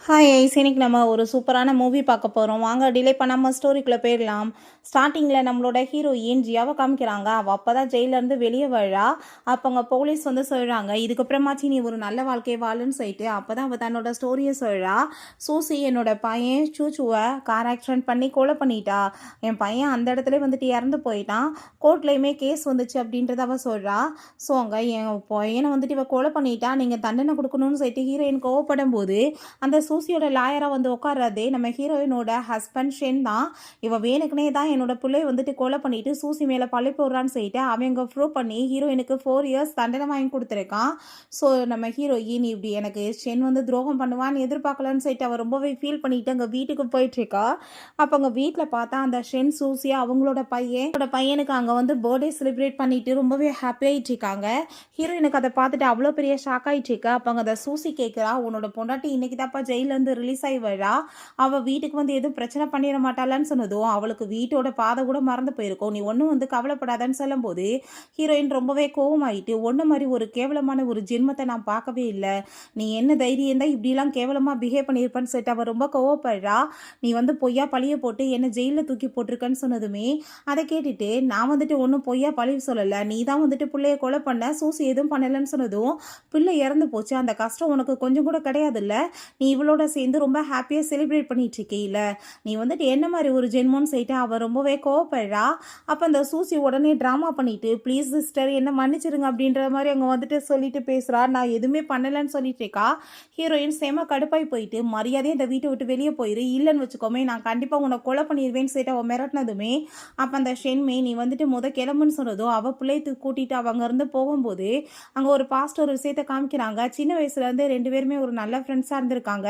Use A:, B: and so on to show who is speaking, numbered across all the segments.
A: Hi ice, இன்னைக்கு நம்ம ஒரு சூப்பரான மூவி பார்க்க போகிறோம். வாங்க டிலே பண்ணாமல் ஸ்டோரிக்குள்ளே போயிடலாம். ஸ்டார்டிங்கில் நம்மளோட ஹீரோயின் ஜியாவை காமிக்கிறாங்க. அவள் அப்போ தான் ஜெயிலேருந்து வெளியே வரா. அப்போ அங்கே போலீஸ் வந்து சொல்கிறாங்க, இதுக்கப்புறமாச்சு நீ ஒரு நல்ல வாழ்க்கையை வாழுன்னு சொல்லிட்டு. அப்போ தான் அவள் தன்னோட ஸ்டோரியை சொல்கிறா. சூசி என்னோட பையன் சூச்சுவை கார் ஆக்சிடென்ட் பண்ணி கொலை பண்ணிட்டா. என் பையன் அந்த இடத்துல வந்துட்டு இறந்து போயிட்டான். கோர்ட்லேயுமே கேஸ் வந்துச்சு அப்படின்றத அவள் சொல்கிறா. ஸோ அங்கே என் பையனை வந்துட்டு இவள் கொலை பண்ணிட்டா, நீங்கள் தண்டனை கொடுக்கணும்னு சொல்லிட்டு ஹீரோயின் கோவப்படும் போது அந்த சூசியோட லாயராக வந்து உட்கார்றதே நம்ம ஹீரோயினோட ஹஸ்பண்ட் ஷென் தான். இவன் வேணுக்குனே தான் என்னோட பிள்ளைய வந்துட்டு கொலை பண்ணிட்டு சூசி மேலே பழி போடுறான்னு சொல்லிட்டு அவங்க ப்ரூவ் பண்ணி ஹீரோயினுக்கு 4 இயர்ஸ் தண்டனை வாங்கி கொடுத்துருக்கான். ஸோ நம்ம ஹீரோயின் இப்படி எனக்கு ஷென் வந்து துரோகம் பண்ணுவான்னு எதிர்பார்க்கலன்னு சொல்லிட்டு அவள் ரொம்பவே ஃபீல் பண்ணிட்டு அங்கே வீட்டுக்கு போயிட்டுருக்கா. அப்போ அங்கே வீட்டில் பார்த்தா அந்த ஷென் சூசியா அவங்களோட பையனுக்கு அங்கே வந்து பர்த்டே செலிப்ரேட் பண்ணிட்டு ரொம்பவே ஹாப்பி ஆகிட்டு இருக்காங்க. ஹீரோயினுக்கு அதை பார்த்துட்டு அவ்வளோ பெரிய ஷாக் ஆகிட்டு இருக்கா. அப்போ அங்கே அந்த சூசி கேட்குறா, உன்னோட பொண்டாட்டி இன்னைக்கு தாப்பா ஜெயிலேருந்து ரிலீஸ் ஆகி வரா, அவள் வீட்டுக்கு வந்து எதுவும் பிரச்சனை பண்ணிட மாட்டாளான்னு சொன்னதும் அவளுக்கு வீட்டோட பாதை கூட மறந்து போயிருக்கோம், நீ ஒன்றும் வந்து கவலைப்படாதான்னு சொல்லும் போது ஹீரோயின் ரொம்பவே கோவமாயிட்டு, ஒன்று மாதிரி ஒரு கேவலமான ஒரு ஜென்மத்தை நான் பார்க்கவே இல்லை, நீ என்ன தைரியம் தான் இப்படிலாம் கேவலமாக பிஹேவ் பண்ணியிருப்பான்னு சொல்லிட்டு அவள் ரொம்ப கோவப்படுறா. நீ வந்து பொய்யா பழிய போட்டு என்ன ஜெயிலில் தூக்கி போட்டிருக்கன்னு சொன்னதுமே அதை கேட்டுட்டு, நான் வந்துட்டு ஒன்றும் பொய்யா பழி சொல்லலை, நீ தான் வந்துட்டு பிள்ளைய கொலை பண்ண, சூசி எதுவும் பண்ணலைன்னு சொன்னதும் பிள்ளை இறந்து போச்சு, அந்த கஷ்டம் உனக்கு கொஞ்சம் கூட கிடையாதுல்ல, நீ இவளோட சேர்ந்து ரொம்ப ஹாப்பியாக செலிப்ரேட் பண்ணிட்டு இருக்கீல, நீ வந்துட்டு என்ன மாதிரி ஒரு ஜென்மோன்னு சொல்லிட்டு அவள் ரொம்பவே கோவப்படுறா. அப்போ அந்த சூசி உடனே ட்ராமா பண்ணிட்டு, ப்ளீஸ் சிஸ்டர் என்ன மன்னிச்சிருங்க அப்படின்ற மாதிரி அவங்க வந்துட்டு சொல்லிட்டு பேசுகிறா. நான் எதுவுமே பண்ணலைன்னு சொல்லிட்டு இருக்கா. ஹீரோயின் செம கடுப்பாய் போயிட்டு, மரியாதையை இந்த வீட்டை விட்டு வெளியே போயிரு, இல்லைன்னு வச்சுக்கோமே நான் கண்டிப்பாக உன்னை கொலை பண்ணிடுவேன்னு சொல்லிட்டு அவள் மிரட்டினதுமே அப்போ அந்த ஷென்மே நீ வந்துட்டு கிளம்புன்னு சொன்னதும் அவள் பிள்ளையத்துக்கு கூட்டிகிட்டு அவங்க இருந்து போகும்போது அங்கே ஒரு பாஸ்டர் ஒரு விஷயத்தை காமிக்கிறாங்க. சின்ன வயசுலேருந்து 2 பேருமே ஒரு நல்ல ஃப்ரெண்ட்ஸாக இருந்திருக்காங்க.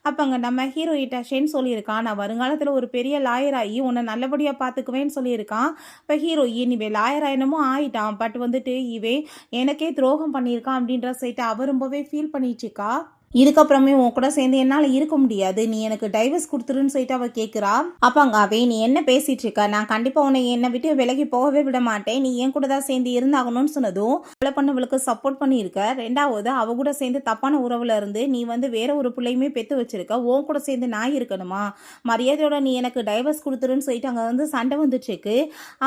A: அப்போ அங்கே நம்ம ஹீரோயிட்ட ஷென் சொல்லியிருக்கான், நான் வருங்காலத்தில் ஒரு பெரிய லாயர் ஆகி உன்னை நல்லபடியாக பார்த்துக்குவேன்னு சொல்லியிருக்கான். இப்போ ஹீரோயின் இவன் லாயர் ஆயினமும் ஆயிட்டான், பட் வந்துட்டு இவன் எனக்கே துரோகம் பண்ணியிருக்கான் அப்படின்ற சைட்டை அவ ரொம்பவே ஃபீல் பண்ணிட்டு இருக்கா. இதுக்கப்புறமே உன் கூட சேர்ந்து என்னால் இருக்க முடியாது, நீ எனக்கு டைவர்ஸ் கொடுத்துருன்னு சொல்லிட்டு அவள் கேட்குறா. அப்போ அங்கே அவே நீ என்ன பேசிட்டு இருக்க, நான் கண்டிப்பாக உன்னை என்னை விட்டு விலகி போகவே விட மாட்டேன், நீ என் கூட தான் சேர்ந்து இருந்தாகணும்னு சொன்னதும் அவளை பண்ணவளுக்கு சப்போர்ட் பண்ணியிருக்க. ரெண்டாவது அவ கூட சேர்ந்து தப்பான உறவுல இருந்து நீ வந்து வேற ஒரு பிள்ளையுமே பெற்று வச்சிருக்க, உன் கூட சேர்ந்து நான் இருக்கணுமா, மரியாதையோட நீ எனக்கு டைவர்ஸ் கொடுத்துருன்னு சொல்லிட்டு அங்கே வந்து சண்டை வந்துட்டுருக்கு.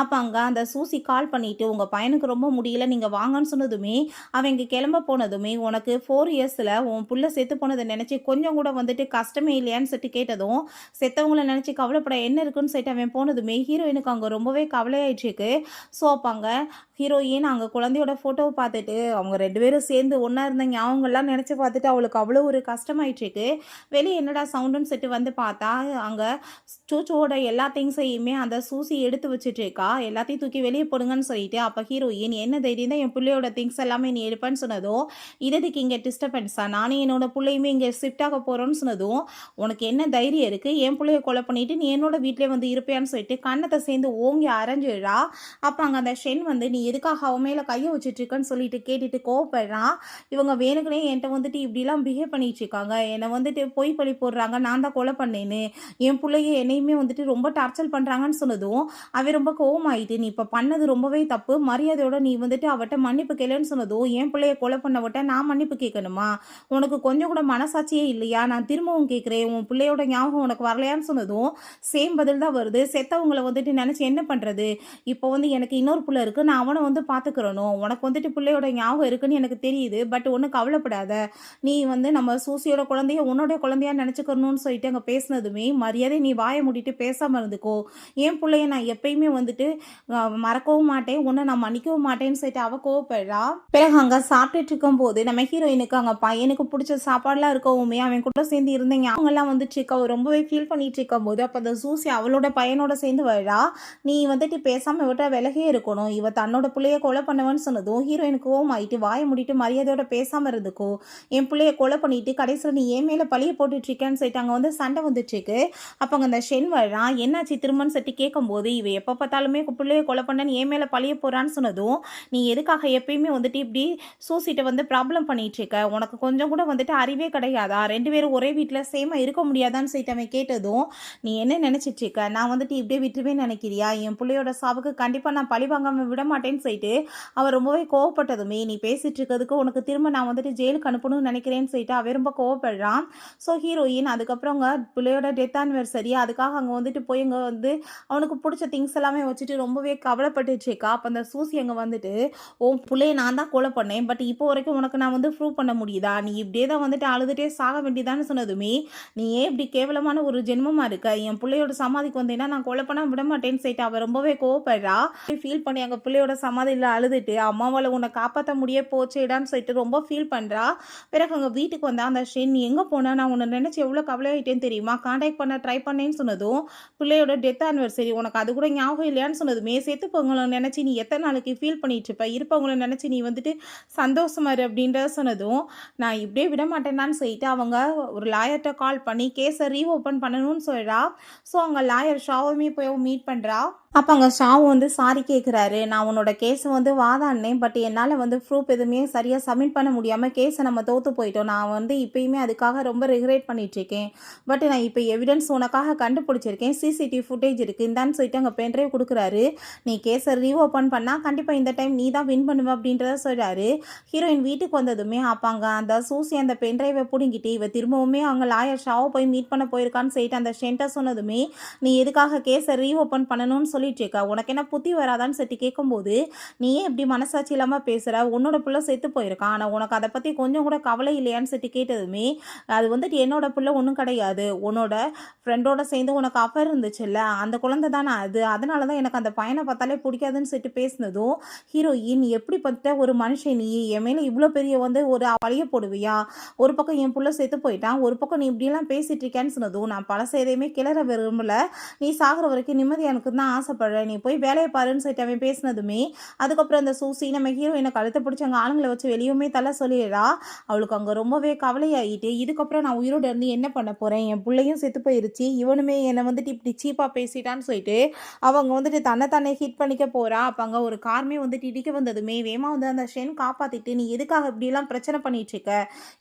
A: அப்போ அங்கே அந்த சூசி கால் பண்ணிட்டு உங்கள் பையனுக்கு ரொம்ப முடியல நீங்கள் வாங்கன்னு சொன்னதுமே அவங்க கிளம்ப போனதுமே உனக்கு 4 இயர்ஸில் உன் புள்ள செத்து போனதை நினச்சி கொஞ்சம் கூட வந்துட்டு கஷ்டமே இல்லையான்னு சொல்லிட்டு கேட்டதும் செத்தவங்களை நினச்சி கவலைப்பட என்ன இருக்குன்னு சொல்லிட்டு அவன் போனதுமே ஹீரோயினுக்கு அங்கே ரொம்பவே கவலையாயிடுச்சுக்கு. ஸோ அப்போ அங்கே ஹீரோயின் அங்கே குழந்தையோட ஃபோட்டோவை பார்த்துட்டு அவங்க 2 பேரும் சேர்ந்து ஒன்றா இருந்த ஞாபகங்கள்லாம் நினச்சி பார்த்துட்டு அவளுக்கு அவ்வளோ ஒரு கஷ்டமாயிடுச்சுக்கு. வெளியே என்னடா சவுண்டுன்னு சொல்லிட்டு வந்து பார்த்தா அங்கே சூச்சோட எல்லா திங்ஸையுமே அந்த சூசி எடுத்து வச்சுட்டு இருக்கா. எல்லாத்தையும் தூக்கி வெளியே போடுங்கன்னு சொல்லிட்டு அப்போ ஹீரோயின் என்ன தைரியம் தான் என் பிள்ளையோட திங்ஸ் எல்லாமே நீ எடுப்பேன்னு சொன்னதும் இதுக்கு இங்கே டிஸ்டர்பன்ஸா, நானே என்னோட பிள்ளையுமே இங்கே ஷிஃப்ட் ஆக போகிறோன்னு சொன்னதும் உனக்கு என்ன தைரியம் இருக்குது, என் பிள்ளைய கொலை பண்ணிவிட்டு நீ என்னோட வீட்டிலே வந்து இருப்பேன்னு சொல்லிட்டு கண்ணத்தை சேர்ந்து ஓங்கி அரைஞ்சிடுறா. அப்போ அங்கே அந்த ஷென் வந்து நீ எதுக்காக அவன் மேலே கையை வச்சுட்ருக்கன்னு சொல்லிட்டு கேட்டுட்டு கோவப்படுறான். இவங்க வேணுக்குனே என்கிட்ட வந்துட்டு இப்படிலாம் பிஹேவ் பண்ணிட்டு இருக்காங்க, என்னை வந்துட்டு பொய் பழி போடுறாங்க, நான் தான் கொலை பண்ணேன்னு, என் பிள்ளைய என்னையுமே வந்துட்டு ரொம்ப டார்ச்சர் பண்ணுறாங்கன்னு சொன்னதும் அவன் ரொம்ப கோவமாயிட்டு, நீ இப்போ பண்ணது ரொம்பவே தப்பு, மரியாதையோட நீ வந்துட்டு அவட்ட மன்னிப்பு கேளுன்னு சொன்னதும் என் பிள்ளைய கொலை பண்ணவட்ட நான் மன்னிப்பு கேட்கணுமா, உனக்கு கொஞ்சம் கூட மனசாட்சியே இல்லையா, நான் திரும்பவும் கேட்குறேன், உன் பிள்ளையோட ஞாபகம் உனக்கு வரலையான்னு சொன்னதும் சேம் பதில் தான் வருது, செத்தவங்களை வந்துட்டு நினச்சி என்ன பண்ணுறது, இப்போ வந்து எனக்கு இன்னொரு பிள்ளை இருக்குது, நான் அவனை வந்து பார்த்துக்கிறணும், உனக்கு வந்துட்டு பிள்ளையோட ஞாபகம் இருக்குன்னு எனக்கு தெரியுது, பட் ஒன்றும் கவலைப்படாத, நீ வந்து நம்ம சூசியோட குழந்தைய உன்னோட குழந்தையா நினச்சிக்கணும்னு சொல்லிட்டு அங்கே பேசினதுமே மரியாதை நீ வாயை மூடிட்டு பேசாமல் இருந்துக்கோ, என் பிள்ளைய நான் எப்பயுமே வந்துட்டு மறக்கவும் மாட்டேன், உன்னை நான் மன்னிக்கவும் மாட்டேன்னு சொல்லிட்டு அவ கோவப்படுறா. பிறகு அங்கே சாப்பிட்டுட்டு இருக்கும்போது நம்ம ஹீரோயினுக்கு அங்கே பையனுக்கு பிடிச்ச சாப்பாடுலாம் இருக்கவுமே அவன் கூட சேர்ந்து இருந்தீங்க அவங்கெல்லாம் வந்துட்டு இருக்கா ரொம்பவே ஃபீல் பண்ணிட்டு இருக்கும் போது அப்போ அந்த சூசி அவளோட பையனோட சேர்ந்து வரா. நீ வந்துட்டு பேசாமல் விட்டா விலகே இருக்கணும், இவ தன்னோட பிள்ளைய கொலை பண்ணவன்னு சொன்னதும் ஹீரோயினுக்கு ஆயிட்டு வாயை முடிட்டு மரியாதையோட பேசாமல் இருந்துக்கோ, என் பிள்ளைய கொலை பண்ணிட்டு கடைசியில் நீ ஏன் மேலே பழிய போட்டுட்டு இருக்கேன்னு சொல்லிட்டு அங்கே வந்து சண்டை வந்துட்டு இருக்கு. அப்போ அங்கே அந்த ஷென் வரா, என்னாச்சு திரும்பன்னு சொல்லிட்டு கேட்கும்போது இவ எப்போ பார்த்தாலுமே பிள்ளைய கொலை பண்ணன்னு ஏன் மேலே பழிய போறான்னு சொன்னதும் நீ எதுக்காக எப்பயுமே வந்துட்டு இப்படி சூசிட்ட வந்து ப்ராப்ளம் பண்ணிட்டு இருக்க, உனக்கு கொஞ்சம் கூட வந்துட்டு வந்துட்டு அறிவே கிடையாதா? 2 பேரும் ஒரே வீட்டில் சேமாக இருக்க முடியாதான்னு சொல்லிட்டு அவன் கேட்டதும், நீ என்ன நினச்சிட்டு இருக்க? நான் வந்துட்டு இப்படியே விட்டுருவேன்னு நினைக்கிறியா? என் பிள்ளையோட சாவுக்கு கண்டிப்பாக நான் பழி வாங்காம விட மாட்டேன்னு சொல்லிட்டு அவள் ரொம்பவே கோவப்பட்டதுமே, நீ பேசிட்டு இருக்கிறதுக்கு உனக்கு திரும்ப நான் வந்துட்டு ஜெயிலுக்கு அனுப்பணும்னு நினைக்கிறேன்னு சொல்லிட்டு அவன் ரொம்ப கோவப்படுறான். ஸோ ஹீரோயின் அதுக்கப்புறங்க பிள்ளையோட டெத் ஆனிவர்சரி அதுக்காக அங்கே வந்துட்டு போய் அங்கே வந்து அவனுக்கு பிடிச்ச திங்ஸ் எல்லாமே வச்சுட்டு ரொம்பவே கவலைப்பட்டுச்சுக்கா. அப்போ அந்த சூசி அங்கே வந்துட்டு, உன் பிள்ளைய நான் தான் கொலை பண்ணேன், பட் இப்போ வரைக்கும் உனக்கு நான் வந்து ப்ரூவ் பண்ண முடியுதா? நீ இப்படியே தான் வந்துட்டு அழுதுகிட்டே சாக வேண்டியதான்னு சொன்னதுமே, நீ ஏன் இப்படி கேவலமான ஒரு ஜென்மமாக இருக்க? என் பிள்ளையோட சமாதிக்கு வந்தேன்னா நான் கொலை பண்ண விட மாட்டேன்னு சொல்லிட்டு அவள் ரொம்பவே கோவப்படுறா. ஃபீல் பண்ணி அங்கே பிள்ளையோட சமாதியில் அழுதுட்டு, அம்மாவால் உன்னை காப்பாற்ற முடிய போச்சேடான்னு சொல்லிட்டு ரொம்ப ஃபீல் பண்ணுறா. பிறகு அங்கே வீட்டுக்கு வந்தா அந்த ஷென், நீ எங்கே போனா? நான் உன்னை நினச்சி எவ்வளோ கவலையாயிட்டேன்னு தெரியுமா? கான்டாக்ட் பண்ண ட்ரை பண்ணேன்னு சொன்னதும், பிள்ளையோட டெத் ஆனிவர்சரி உனக்கு அது கூட ஞாபகம் இல்லையான்னு சொன்னதுமே, செத்துப்பவங்களை நினச்சி நீ எத்தனை நாளைக்கு ஃபீல் பண்ணிட்டு இருப்ப? இருப்பவங்களை நினச்சி நீ வந்துட்டு சந்தோஷமா இரு அப்படின்ற சொன்னதும், நான் இப்படியே விட மாட்டேன்னான்னு சொல்லிட்டு அவங்க ஒரு லாயர்கிட்ட கால் பண்ணி கேஸை ரீஓப்பன் பண்ணணும்னு சொல்கிறா. ஸோ அங்கே லாயர் ஷாவுமே போய் மீட் பண்ணுறா. அப்போ அங்கே ஷாவு வந்து சாரி கேட்குறாரு. நான் உன்னோட கேஸை வந்து வாதாடினேன், பட் என்னால் வந்து ப்ரூஃப் எதுவுமே சரியாக சப்மிட் பண்ண முடியாமல் கேஸை நம்ம தோற்று போயிட்டோம். நான் வந்து இப்போயுமே அதுக்காக ரொம்ப ரிக்ரெட் பண்ணிகிட்ருக்கேன். பட் நான் இப்போ எவிடன்ஸ் உனக்காக கண்டுபிடிச்சிருக்கேன், சிசிடிவி ஃபுட்டேஜ் இருக்குது இந்தான்னு சொல்லிட்டு அங்கே பென்ட்ரைவ் கொடுக்குறாரு. நீ கேஸை ரீஓப்பன் பண்ணால் கண்டிப்பாக இந்த டைம் நீ தான் வின் பண்ணுவ அப்படின்றத சொல்கிறாரு. ஹீரோயின் வீட்டுக்கு வந்ததுமே அப்பாங்க அந்த சூசி அந்த பென்ட்ரைவை பிடுங்கிட்டு இவ திரும்பவுமே அவங்க லாயர் ஷாவை போய் மீட் பண்ண போயிருக்கான்னு சொல்லிட்டு அந்த ஷென்ட்டை சொன்னதுமே, நீ எதுக்காக கேஸை ரீஓப்பன் பண்ணணும்னு சொல்லிட்டு இருக்கா? உனக்கு என்ன புத்தி வராதான்னு சொல்லி கேட்கும்போது, நீ ஏன் இப்படி மனசாட்சி இல்லாமல் பேசுகிற? உன்னோட பிள்ளை செத்து போயிருக்கான், ஆனால் உனக்கு அதை பற்றி கொஞ்சம் கூட கவலை இல்லையான்னு சொல்லி கேட்டதுமே, அது வந்துட்டு என்னோட பிள்ளை ஒன்றும் கிடையாது, உன்னோட ஃப்ரெண்டோட சேர்ந்து உனக்கு அஃபேர் இருந்துச்சுல்ல, அந்த குழந்தை தானே அது, அதனால தான் எனக்கு அந்த பையனை பார்த்தாலே பிடிக்காதுன்னு சொல்லிட்டு பேசினதும், ஹீரோயின் எப்படிப்பட்ட ஒரு மனுஷன் நீ? என் மேலே இவ்வளோ பெரிய வந்து ஒரு பழிய போடுவியா? ஒரு பக்கம் என் பிள்ளை செத்து போயிட்டான், ஒரு பக்கம் நீ இப்படியெல்லாம் பேசிட்டு இருக்கேன்னு சொன்னதும், நான் பழச எதையுமே கிளற விரும்பல, நீ சாகிற வரைக்கும் நிம்மதி எனக்கு தான் ஆசைப்படுறேன், நீ போய் வேலையை பாருன்னு சொல்லிட்டு அவன் பேசினதுமே, அதுக்கப்புறம் அந்த சூசி நம்ம ஹீரோயினை கழுத்தை பிடிச்சி அங்கே ஆளுங்களை வச்சு வெளியுமே தலை சொல்லிடுறா. அவளுக்கு அங்கே ரொம்பவே கவலையாகிட்டு, இதுக்கப்புறம் நான் உயிரோடு இருந்து என்ன பண்ண போகிறேன்? என் பிள்ளையும் செத்து போயிருச்சு, இவனுமே என்னை வந்துட்டு இப்படி சீப்பாக பேசிட்டான்னு சொல்லிட்டு அவங்க வந்துட்டு தன்னை ஹிட் பண்ணிக்க போகிறா. அப்போ அங்கே ஒரு காருமே வந்துட்டு இடிக்க வந்ததுமே வேமா வந்து அந்த ஷென் காப்பாற்றிட்டு, நீ எதுக்காக இப்படிலாம் பிரச்சனை பண்ணிட்டு இருக்க?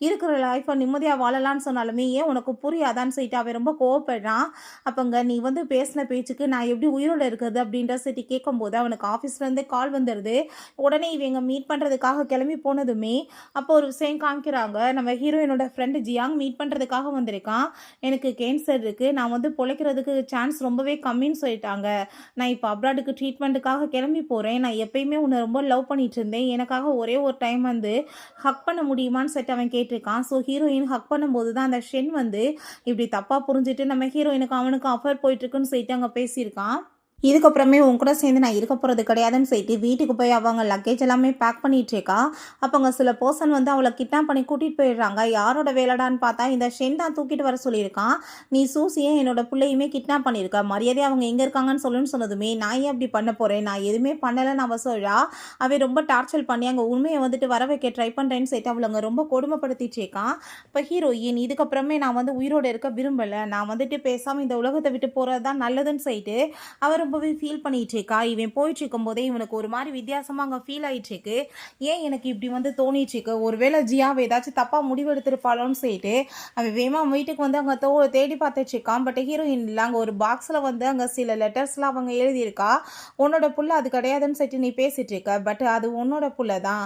A: இருக்கிற லைஃப்பை நிம்மதியாக வாழலான்னு சொன்னாலுமே ஏன் உனக்கு புரியாதான்னு சொல்லிட்டு அவன் ரொம்ப கோவப்படுறான். அப்போங்க நீ வந்து பேசின பேச்சுக்கு நான் எப்படி உயிரோடு இருக்கிறது அப்படின்ற சிட்டி கேட்கும்போது அவனுக்கு ஆஃபீஸ்லேருந்து கால் வந்துடுது. உடனே இவங்க மீட் பண்ணுறதுக்காக கிளம்பி போனதுமே அப்போ ஒரு விஷயம் காமிக்கிறாங்க. நம்ம ஹீரோயினோட ஃப்ரெண்டு ஜியாங் மீட் பண்ணுறதுக்காக வந்திருக்கான். எனக்கு கேன்சர் இருக்குது, நான் வந்து பொழைக்கிறதுக்கு சான்ஸ் ரொம்பவே கம்மின்னு சொல்லிட்டாங்க, நான் இப்போ அப்ராடுக்கு ட்ரீட்மெண்ட்டுக்காக கிளம்பி போகிறேன், நான் எப்பயுமே உன்னை ரொம்ப லவ் பண்ணிட்டு இருந்தேன், எனக்காக ஒரே ஒரு டைம் வந்து ஹக் பண்ண முடியுமான்னு சொல்லிட்டு அவன் கேட்டிருக்கான். ஸோ ஹீரோயின் ஹக் பண்ணும்போது தான் அந்த ஷென் வந்து இப்படி தப்பாக புரிஞ்சுட்டு நம்ம ஹீரோயினுக்கு அவனுக்கு அஃபேர் போயிட்டுருக்குன்னு சொல்லிட்டு அங்கே பேசியிருக்கான். இதுக்கப்புறமே உன் கூட சேர்ந்து நான் இருக்க போகிறது கிடையாதுன்னு சொல்லிட்டு வீட்டுக்கு போய் அவங்க லக்கேஜ் எல்லாமே பேக் பண்ணிட்டு இருக்கா. அப்போ அங்கே சில பர்சன் வந்து அவளை கிட்னாப் பண்ணி கூட்டிகிட்டு போயிடுறாங்க. யாரோட வேலைடான்னு பார்த்தா இந்த ஷென் தான் தூக்கிட்டு வர சொல்லியிருக்கான். நீ சூசியை என்னோட பிள்ளையுமே கிட்னாப் பண்ணியிருக்க, மரியாதை அவங்க எங்கே இருக்காங்கன்னு சொல்லுன்னு சொன்னதுமே, நான் ஏன் அப்படி பண்ண போகிறேன், நான் எதுவுமே பண்ணலைன்னு அவள் சொல்கிறா. அவன் ரொம்ப டார்ச்சர் பண்ணி அங்கே உண்மையை வந்துட்டு வர வைக்க ட்ரை பண்ணுறேன்னு சொல்லிட்டு அவளை அங்கே ரொம்ப கொடுமைப்படுத்திட்டு இருக்கான். இப்போ ஹீரோயின் இதுக்கப்புறமே நான் வந்து உயிரோடு இருக்க விரும்பலை, நான் வந்துட்டு பேசாமல் இந்த உலகத்தை விட்டு போகிறது தான் நல்லதுன்னு சொல்லிட்டு அவர் ரொம்பவே ஃபீல் பண்ணிட்டு இருக்கா. இவன் போயிட்டு இருக்கும் போதே இவனுக்கு ஒரு மாதிரி வித்தியாசமாக அங்கே ஃபீல் ஆகிட்டு இருக்கு. ஏன் எனக்கு இப்படி வந்து தோணிட்டு இருக்கு, ஒருவேளை ஜியாவை ஏதாச்சும் தப்பாக முடிவு எடுத்திருப்பாளோன்னு சொல்லிட்டு அவன் வேமா வீட்டுக்கு வந்து அங்கே தேடி பார்த்துட்டு இருக்கான். பட் ஹீரோயின் இல்லை, அங்கே ஒரு பாக்ஸில் வந்து அங்கே சில லெட்டர்ஸ்லாம் அவங்க எழுதியிருக்கா. உன்னோட புள்ள அது கிடையாதுன்னு சொல்லிட்டு நீ பேசிட்டு இருக்க, பட் அது உன்னோட புள்ள தான்,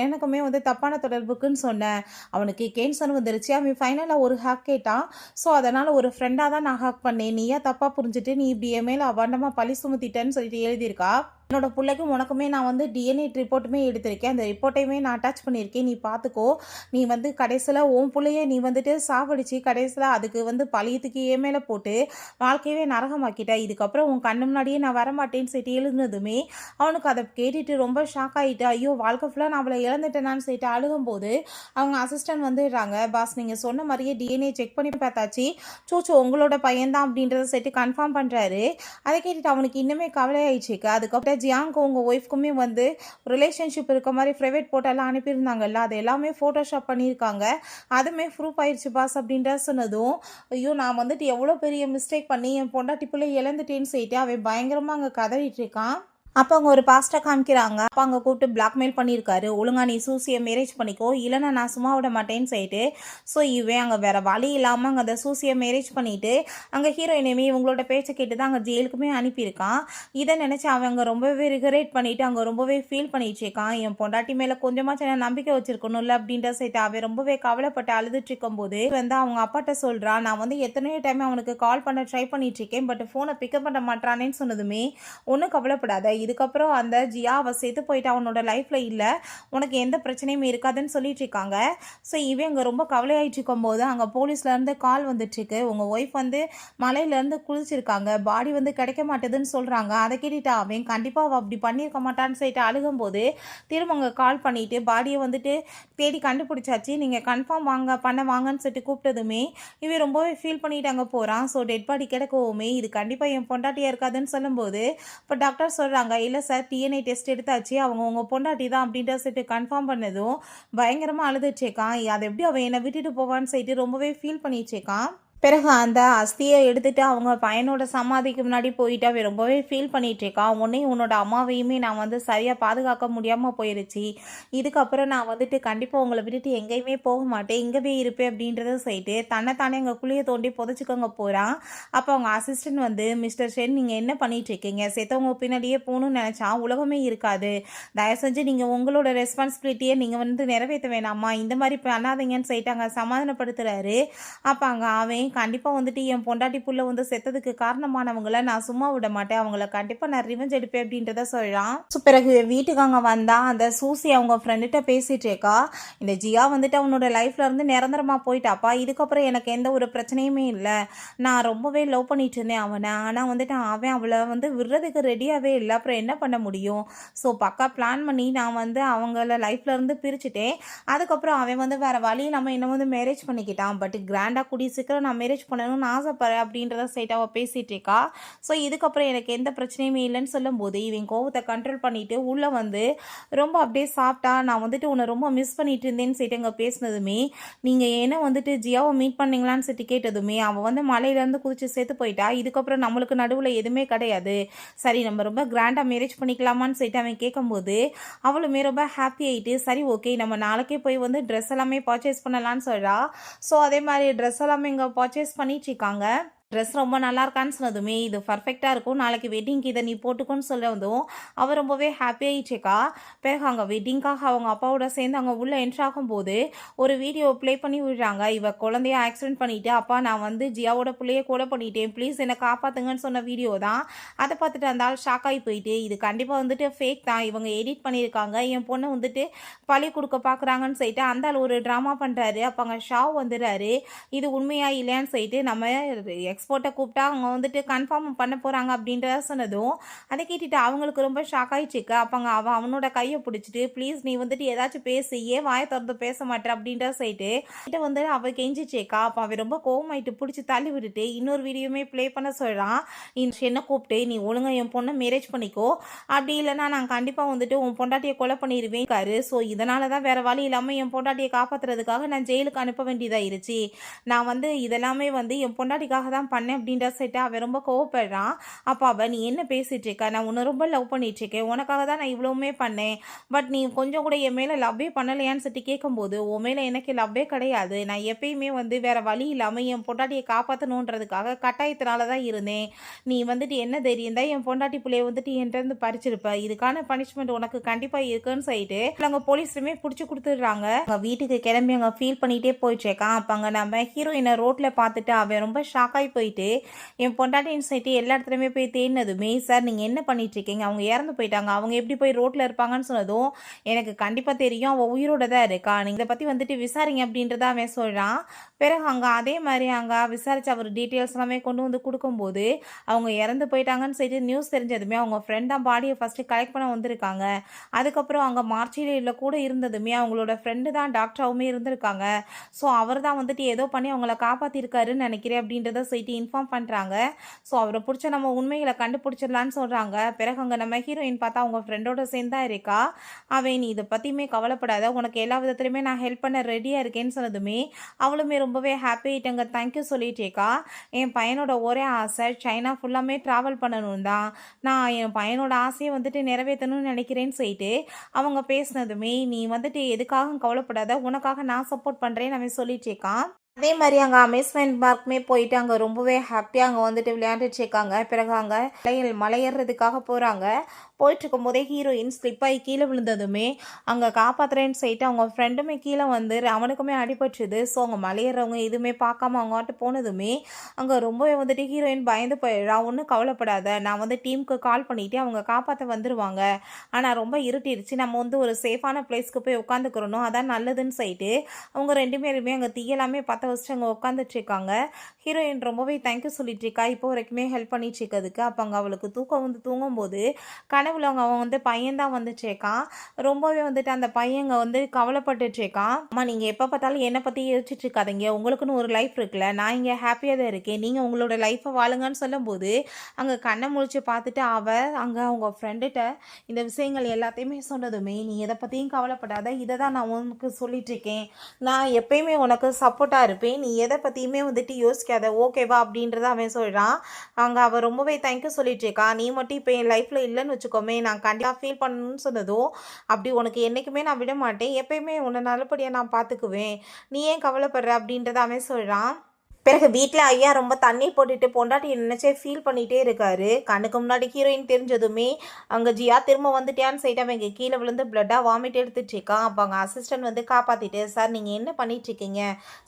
A: எனக்குமே வந்து தப்பான தொடர்புக்குன்னு சொன்னேன், அவனுக்கு கேன்சர் வந்துருச்சு, அவன் ஃபைனலாக ஒரு ஹேக் கேட்டான், ஸோ அதனால் ஒரு ஃப்ரெண்டாக தான் நான் ஹேக் பண்ணேன், நீயா தப்பாக புரிஞ்சுட்டு நீ இப்படி என் மேலே அபாண்டமாக பழி சுமத்திட்டேன்னு சொல்லிட்டு எழுதியிருக்கா. என்னோட பிள்ளைக்கும் உனக்குமே நான் வந்து டிஎன்ஏ ரிப்போர்ட்டுமே எடுத்திருக்கேன், அந்த ரிப்போர்ட்டையுமே நான் அட்டாச் பண்ணியிருக்கேன், நீ பார்த்துக்கோ, நீ வந்து கடைசியில் உன் பிள்ளையே நீ வந்துட்டு சாவடிச்சு கடைசியில் அதுக்கு வந்து பழியத்துக்கு ஏ மேலே போட்டு வாழ்க்கையவே நரகமாக்கிட்ட, இதுக்கப்புறம் உன் கண்ணு முன்னாடியே நான் வரமாட்டேன்னு சொல்லிட்டு எழுதுனதுமே அவனுக்கு அதை கேட்டுட்டு ரொம்ப ஷாக் ஆகிட்டு, ஐயோ வாழ்க்கை ஃபுல்லாக நான் அவளை இழந்துட்டேனான்னு சொல்லிட்டு அழுகும்போது அவங்க அசிஸ்டன்ட் வந்துடுறாங்க. பாஸ் நீங்கள் சொன்ன மாதிரியே டிஎன்ஏ செக் பண்ணி பார்த்தாச்சு, சோச்சோ உங்களோட பையன்தான் அப்படின்றத சொல்லிட்டு கன்ஃபார்ம் பண்ணுறாரு. அதை கேட்டுட்டு அவனுக்கு இன்னுமே கவலையாயிடுச்சு. அதுக்கப்புறம் ஜியாங்கும் உங்கள் ஒய்ஃப்க்குமே வந்து ரிலேஷன்ஷிப் இருக்க மாதிரி ப்ரைவேட் போட்டோலாம் அனுப்பியிருந்தாங்கல்ல, அது எல்லாமே ஃபோட்டோஷாப் பண்ணியிருக்காங்க, அதுவுமே ப்ரூஃப் ஆயிடுச்சு பாஸ் அப்படின்ற சொன்னதும், ஐயோ நான் வந்துட்டு எவ்வளோ பெரிய மிஸ்டேக் பண்ணி என் பொண்டாட்டி பிள்ளை இழந்துட்டேன்னு சொல்லிட்டு அவன் பயங்கரமாக அங்கே கதறிட்டு இருக்கான். அப்போ அங்கே ஒரு பாஸ்டர் காமிக்கிறாங்க. அப்போ அங்கே கூப்பிட்டு பிளாக்மெயில் பண்ணியிருக்காரு. ஒழுங்கா நீ சூசியை மேரேஜ் பண்ணிக்கோ, இல்லைன்னா நான் சும்மா விட மாட்டேன்னு சொல்லிட்டு. ஸோ இவன் அங்கே வேற வழி இல்லாமல் அங்கே அந்த சூசியை மேரேஜ் பண்ணிட்டு அங்கே ஹீரோயினையுமே இவங்களோட பேச்சை கேட்டு தான் அங்கே ஜெயிலுக்குமே அனுப்பியிருக்கான். இதை நினச்சி அவன் அங்கே ரொம்பவே ரிகரேட் பண்ணிட்டு அங்கே ரொம்பவே ஃபீல் பண்ணிட்டு இருக்கான். என் பொண்டாட்டி மேலே கொஞ்சமாச்சும் நம்பிக்கை வச்சிருக்கணும்ல அப்படின்ற சைட்டு அவன் ரொம்பவே கவலைப்பட்டு அழுதுட்டு இருக்கும்போது அவங்க அப்பாட்ட சொல்கிறான், நான் எத்தனையோ டைம் அவனுக்கு கால் பண்ண ட்ரை பண்ணிட்டு இருக்கேன், பட் ஃபோனை பிக்கப் பண்ண மாட்டானேன்னு சொன்னதுமே, ஒன்றும் கவலைப்படாத, இதுக்கப்புறம் அந்த ஜியா அவள் சேர்த்து போயிட்டு அவனோட லைஃப்பில் இல்லை, உனக்கு எந்த பிரச்சனையுமே இருக்காதுன்னு சொல்லிட்டு இருக்காங்க. ஸோ இவன் அங்கே ரொம்ப கவலையாயிட்டு இருக்கும்போது அங்கே போலீஸ்லேருந்து கால் வந்துட்டுருக்கு. உங்கள் ஒய்ஃப் மலையிலேருந்து குளிச்சிருக்காங்க, பாடி கிடைக்க மாட்டேதுன்னு சொல்கிறாங்க. அதை கேட்டுட்டு அவன் கண்டிப்பாக அவள் அப்படி பண்ணியிருக்க மாட்டான்னு சொல்லிட்டு அழுகும்போது திரும்ப அங்கே கால் பண்ணிவிட்டு பாடியை தேடி கண்டுபிடிச்சாச்சு, நீங்கள் கன்ஃபார்ம் வாங்கன்னு சொல்லிட்டு கூப்பிட்டதுமே இவன் ரொம்பவே ஃபீல் பண்ணிட்டு அங்கே போகிறான். ஸோ டெட் பாடி கிடக்கவுமே இது கண்டிப்பாக என் பொண்டாட்டியாக இருக்காதுன்னு சொல்லும்போது இப்போ டாக்டர் சொல்கிறாங்க, இல்லை சார் டிஎன்ஏ டெஸ்ட் எடுத்தாச்சு, அவங்க உங்கள் பொண்டாட்டி தான் அப்படின்ற சொல்லிட்டு கன்ஃபார்ம் பண்ணதும் பயங்கரமாக அழுதுச்சேக்கான். அதை எப்படி அவன் என்னை விட்டுட்டு போவான்னு சொல்லிட்டு ரொம்பவே ஃபீல் பண்ணிச்சேக்கான். பிறகு அந்த அஸ்தியை எடுத்துகிட்டு அவங்க பையனோட சமாதிக்கு முன்னாடி போயிட்டு அவன் ரொம்பவே ஃபீல் பண்ணிகிட்ருக்கான். உன்னையும் உன்னோட அம்மாவையுமே நான் சரியாக பாதுகாக்க முடியாமல் போயிடுச்சு, இதுக்கப்புறம் நான் கண்டிப்பாக உங்களை விட்டுட்டு எங்கேயுமே போக மாட்டேன், இங்கேவே இருப்பேன் அப்படின்றத சொல்லிட்டு தன்னைத்தானே அங்கே குழியை தோண்டி புதைச்சிக்கோங்க போகிறான். அப்போ அவங்க அசிஸ்டன்ட் மிஸ்டர் ஷென் நீங்கள் என்ன பண்ணிகிட்ருக்கீங்க, செத்தவங்க பின்னாடியே போகணும்னு நினச்சா உலகமே இருக்காது, தயவு செஞ்சு நீங்கள் உங்களோட ரெஸ்பான்சிபிலிட்டியை நீங்கள் நிறைவேற்ற வேணாமா, இந்த மாதிரி பண்ணாதீங்கன்னு சொல்லிட்டு அங்கே சமாதானப்படுத்துகிறாரு. அப்போ அங்கே அவன் கண்டிப்பாக என் பொண்டாட்டி புள்ள செத்ததுக்கு காரணமானவங்கள நான் சும்மா விட மாட்டேன், அவங்கள கண்டிப்பாக நான் ரிவெஞ்ச் எடுப்பேன் அப்படின்றத சொல்கிறான். ஸோ பிறகு வீட்டுக்கு அங்கே வந்தால் அந்த சூசி அவங்க ஃப்ரெண்டுகிட்ட பேசிகிட்டு இருக்கா, இந்த ஜியா அவனோட லைஃப்ல இருந்து நிரந்தரமாக போயிட்டாப்பா, இதுக்கப்புறம் எனக்கு எந்த ஒரு பிரச்சனையுமே இல்லை, நான் ரொம்பவே லவ் பண்ணிட்டு இருந்தேன் அவனை, ஆனால் அவன் அவளை விடுறதுக்கு ரெடியாகவே இல்லை, அப்புறம் என்ன பண்ண முடியும், ஸோ பக்கா பிளான் பண்ணி நான் அவங்கள லைஃப்ல இருந்து பிரிச்சுட்டேன், அதுக்கப்புறம் அவன் வேற வழி இல்லாமல் என்ன மேரேஜ் பண்ணிக்கிட்டான், பட் கிராண்டாக கூடிய சீக்கிரம் நான் மேரேஜ் பண்ணணும்னு ஆசைப்படுறேன் அப்படின்றத சைட் அவள் பேசிகிட்டு இருக்கா. ஸோ இதுக்கப்புறம் எனக்கு எந்த பிரச்சனையுமே இல்லைன்னு சொல்லும்போது இவன் கோவத்தை கண்ட்ரோல் பண்ணிவிட்டு உள்ளே ரொம்ப அப்படியே சாப்பிட்டா, நான் உன்னை ரொம்ப மிஸ் பண்ணிட்டு இருந்தேன்னு சொல்லிட்டு அங்கே பேசினதுமே, நீங்கள் என்ன ஜியாவை மீட் பண்ணீங்களான்னு சொல்லிட்டு கேட்டதுமே அவள் மலையிலேருந்து குதிச்சு சேர்த்து போயிட்டா, இதுக்கப்புறம் நம்மளுக்கு நடுவில் எதுவுமே கிடையாது, சரி நம்ம ரொம்ப கிராண்டாக மேரேஜ் பண்ணிக்கலாமான்னு சொல்லிட்டு அவன் கேட்கும்போது அவளுமே ரொம்ப ஹாப்பி ஆகிட்டு, சரி ஓகே நம்ம நாளைக்கே போய் ட்ரெஸ் எல்லாமே பர்ச்சேஸ் பண்ணலான்னு சொல்கிறா. ஸோ அதே மாதிரி ட்ரெஸ் எல்லாமே இங்கே பர்ச்சேஸ் பண்ணிட்டு இருக்காங்க. ட்ரெஸ் ரொம்ப நல்லா இருக்கான்னு சொன்னதுமே இது பர்ஃபெக்டாக இருக்கும், நாளைக்கு வெட்டிங்க்கு இதை நீ போட்டுக்கோன்னு சொல்லவும் அவள் ரொம்பவே ஹாப்பியாகிடுச்சேக்கா. பிறகு அங்கே வெட்டிங்காக அவங்க அப்பாவோட சேர்ந்து அங்கே உள்ளே என்ட்ரு ஆகும்போது ஒரு வீடியோ ப்ளே பண்ணி விடுறாங்க. இவ குழந்தைய ஆக்சிடென்ட் பண்ணிவிட்டு, அப்பா நான் ஜியாவோட பிள்ளைய கொலை பண்ணிட்டேன், ப்ளீஸ் என்னை காப்பாற்றுங்கன்னு சொன்ன வீடியோ தான். அதை பார்த்துட்டு அந்த ஆள் ஷாக் ஆகி போயிட்டு, இது கண்டிப்பாக ஃபேக் தான், இவங்க எடிட் பண்ணியிருக்காங்க, என் பொண்ணை பழி கொடுக்க பார்க்குறாங்கன்னு சொல்லிட்டு அந்த ஆள் ஒரு ட்ராமா பண்ணுறாரு. அப்போ அங்கே ஷாவ் வந்துடுறாரு, இது உண்மையா இல்லையான்னு சொல்லிட்டு நம்ம எக்ஸ்போர்ட்டை கூப்பிட்டா அவங்க கன்ஃபார்ம் பண்ண போகிறாங்க அப்படின்றத சொன்னதும் அதை கேட்டுட்டு அவங்களுக்கு ரொம்ப ஷாக் ஆகிடுச்சுக்க. அப்போங்க அவனோட கையை பிடிச்சிட்டு, ப்ளீஸ் நீ ஏதாச்சும் பேசு, ஏன் வாயை திறந்து பேச மாட்டேன் அப்படின்ற சொல்லிட்டு கிட்ட அவள் கெஞ்சிச்சேக்கா. அப்போ அவன் ரொம்ப கோவமாயிட்டு பிடிச்சி தள்ளி விட்டுட்டு இன்னொரு வீடியோமே ப்ளே பண்ண சொல்கிறான். என்ன கூப்பிட்டு நீ ஒழுங்கா என் பொண்ணை மேரேஜ் பண்ணிக்கோ, அப்படி இல்லைனா நான் கண்டிப்பாக உன் பொண்டாட்டியை கொலை பண்ணிடுவேன் காரு. ஸோ இதனால தான் வேறு வழி இல்லாமல் என் பொண்டாட்டியை காப்பாற்றுறதுக்காக நான் ஜெயிலுக்கு அனுப்ப வேண்டியதாயிருச்சு, நான் இதெல்லாமே என் பொண்டாட்டிக்காக தான் பண்ணேன் அப்படின்ற சைட்டை அவன் ரொம்ப கோவப்படுறான். அப்போ அவன் நீ என்ன பேசிகிட்டு இருக்க, நான் உன்னை ரொம்ப லவ் பண்ணிட்டு இருக்கேன், உனக்காக தான் நான் இவ்வளவுமே பண்ணேன், பட் நீ கொஞ்சம் கூட என் மேலே லவ்வே பண்ணலையான்னு சொல்லிட்டு கேட்கும்போது உன் மேலே எனக்கு லவ்வே கிடையாது, நான் எப்பயுமே வேற வழி இல்லாமல் என் பொண்டாட்டியை காப்பாற்றணுன்றதுக்காக கட்டாயத்தினால தான் இருந்தேன், நீ என்ன தைரியம் தான் என் பொண்டாட்டி பிள்ளைய என்கிட்ட பறிச்சிருப்ப, இதுக்கான பனிஷ்மெண்ட் உனக்கு கண்டிப்பாக இருக்குன்னு சொல்லிட்டு அங்கே போலீஸுமே பிடிச்சி கொடுத்துடுறாங்க. அங்கே வீட்டுக்கு கிளம்பி அங்கே ஃபீல் பண்ணிகிட்டே போயிட்டுருக்கான். அப்போ அங்கே நம்ம ஹீரோயினை ரோட்டில் பார்த்துட்டு அவன் ரொம்ப ஷாக் ஆகி போயிட்டு என் பொண்டாட்டின்னு சொல்லிட்டு எல்லா இடத்துலையுமே போய் தேடினதுமே, சார் நீங்கள் என்ன பண்ணிட்டு இருக்கீங்க, அவங்க இறந்து போயிட்டாங்க, அவங்க எப்படி போய் ரோட்டில் இருப்பாங்கன்னு சொன்னதும் எனக்கு கண்டிப்பாக தெரியும், அவள் உயிரோட தான் இருக்கா, நீங்கள் இதை பற்றி விசாரிங்க அப்படின்றத அவன் சொல்கிறான். பிறகு அங்கே அதே மாதிரி அங்கே விசாரித்து அவர் டீட்டெயில்ஸ் எல்லாமே கொண்டு கொடுக்கும்போது அவங்க இறந்து போயிட்டாங்கன்னு சொல்லிட்டு நியூஸ் தெரிஞ்சதுமே அவங்க ஃப்ரெண்ட் தான் பாடியை ஃபஸ்ட்டு கலெக்ட் பண்ண வந்திருக்காங்க. அதுக்கப்புறம் அங்கே மார்ச்சியில் கூட இருந்ததுமே அவங்களோட ஃப்ரெண்டு தான் டாக்டராகவுமே இருந்திருக்காங்க. ஸோ அவர் தான் ஏதோ பண்ணி அவங்கள காப்பாற்றிருக்காருன்னு நினைக்கிறேன் அப்படின்றத சொல்லிட்டு சொல்லிட்டு இன்ஃபார்ம் பண்ணுறாங்க. ஸோ அவரை பிடிச்ச நம்ம உண்மைகளை கண்டுபிடிச்சிடலான்னு சொல்கிறாங்க. பிறகு அங்கே நம்ம ஹீரோயின் பார்த்தா அவங்க ஃப்ரெண்டோட சேர்ந்து தான் இருக்கா. அவன் நீ இதை பற்றியுமே கவலைப்படாத, உனக்கு எல்லா விதத்துலையுமே நான் ஹெல்ப் பண்ண ரெடியாக இருக்கேன்னு சொன்னதுமே அவளுமே ரொம்பவே ஹாப்பி ஆகிட்டங்க, தேங்க்யூ சொல்லிட்டேக்கா. என் பையனோட ஒரே ஆசை சைனா ஃபுல்லாமே ட்ராவல் பண்ணணும் தான். நான் என் பையனோட ஆசையை வந்துட்டு நிறைவேற்றணும்னு நினைக்கிறேன்னு சொல்லிட்டு அவங்க பேசினதுமே நீ வந்துட்டு எதுக்காக கவலைப்படாத, உனக்காக நான் சப்போர்ட் பண்ணுறேன்னு அவன் சொல்லிட்டேக்கான். அதே மாதிரி அங்கே அமேஸ்மெண்ட் பார்க்குமே போயிட்டு அங்கே ரொம்பவே ஹாப்பியாக அங்கே வந்துட்டு விளையாண்டுட்டு இருக்காங்க. பிறகு அங்கே மலையேறதுக்காக போகிறாங்க. போயிட்டுருக்கும் போதே ஹீரோயின் ஸ்லிப் ஆகி கீழே விழுந்ததுமே அங்கே காப்பாற்றுறேன்னு சொல்லிட்டு அவங்க ஃப்ரெண்டுமே கீழே வந்து அவனுக்குமே அடிபட்டுது. ஸோ அவங்க மலையேறவங்க எதுவுமே பார்க்காம அவங்ககிட்ட போனதுமே அங்கே ரொம்பவே வந்துட்டு ஹீரோயின் பயந்து போயிடுறா. ஒன்றும் கவலைப்படாத, நான் வந்து டீமுக்கு கால் பண்ணிவிட்டு அவங்க காப்பாற்ற வந்துடுவாங்க. ஆனால் ரொம்ப இருட்டிடுச்சு, நம்ம வந்து ஒரு சேஃபான பிளேஸ்க்கு போய் உட்காந்துக்கிறணும், அதான் நல்லதுன்னு சொல்லிட்டு அவங்க 2 பேருமே அங்கே தீயலாமே பற்ற வச்சுட்டு அங்கே உட்காந்துட்ருக்காங்க. ஹீரோயின் ரொம்பவே தேங்க்யூ சொல்லிட்டு இருக்கா, இப்போ வரைக்குமே ஹெல்ப் பண்ணிட்டு இருக்கிறதுக்கு. அப்போ அங்கே அவளுக்கு தூக்கம் வந்து தூங்கும்போது கனவுல அவன் வந்து பையன்தான் வந்துட்டுருக்கான். ரொம்பவே வந்துட்டு அந்த பையங்க வந்து கவலைப்பட்டுட்ருக்கான். அம்மா நீங்கள் எப்போ பார்த்தாலும் என்னை பற்றி யோசிச்சுட்டு இருக்காதீங்க, உங்களுக்குன்னு ஒரு லைஃப் இருக்குல்ல, நான் இங்கே ஹாப்பியாக தான் இருக்கேன், நீங்கள் உங்களோட லைஃப்பை வாழுங்கன்னு சொல்லும்போது அங்கே கண்ணை முழிச்சு பார்த்துட்டு அங்கே அவங்க ஃப்ரெண்டுகிட்ட இந்த விஷயங்கள் எல்லாத்தையுமே சொன்னதுமே நீ எதை பற்றியும் கவலைப்படாத, இதை தான் நான் உனக்கு சொல்லிகிட்ருக்கேன், நான் எப்பயுமே உனக்கு சப்போர்ட்டாக இருப்பேன், நீ எதை பற்றியுமே வந்துட்டு யோசிக்காத, ஓகேவா அப்படின்றத அவன் சொல்கிறான். அங்கே அவள் ரொம்பவே தேங்க்யூ சொல்லிட்டுருக்கா. நீ மட்டும் இப்போ என் லைஃப்பில் இல்லைன்னு வச்சுக்கோமே, நான் கண்டிப்பாக ஃபீல் பண்ணணும்னு சொன்னதும் அப்படி உனக்கு என்றைக்குமே நான் விட மாட்டேன், எப்பயுமே உன்னை நல்லபடியாக நான் பார்த்துக்குவேன், நீ ஏன் கவலைப்படுற அப்படின்றத அவன் சொல்கிறான். பிறகு வீட்டில் ஐயா ரொம்ப தண்ணி போட்டுட்டு பொண்டாட்டி நினச்சே ஃபீல் பண்ணிகிட்டே இருக்காரு. கண்ணுக்கு முன்னாடி ஹீரோயின் தெரிஞ்சதுமே அங்கே ஜியா திரும்ப வந்துட்டியான்னு சொல்லிட்டு அவன் இங்கே கீழே விழுந்து பிளட்டாக வாமிட் எடுத்துட்ருக்கான். அப்போ அங்கே அசிஸ்டன்ட் வந்து காப்பாற்றிட்டு, சார் நீங்கள் என்ன பண்ணிகிட்ருக்கீங்க,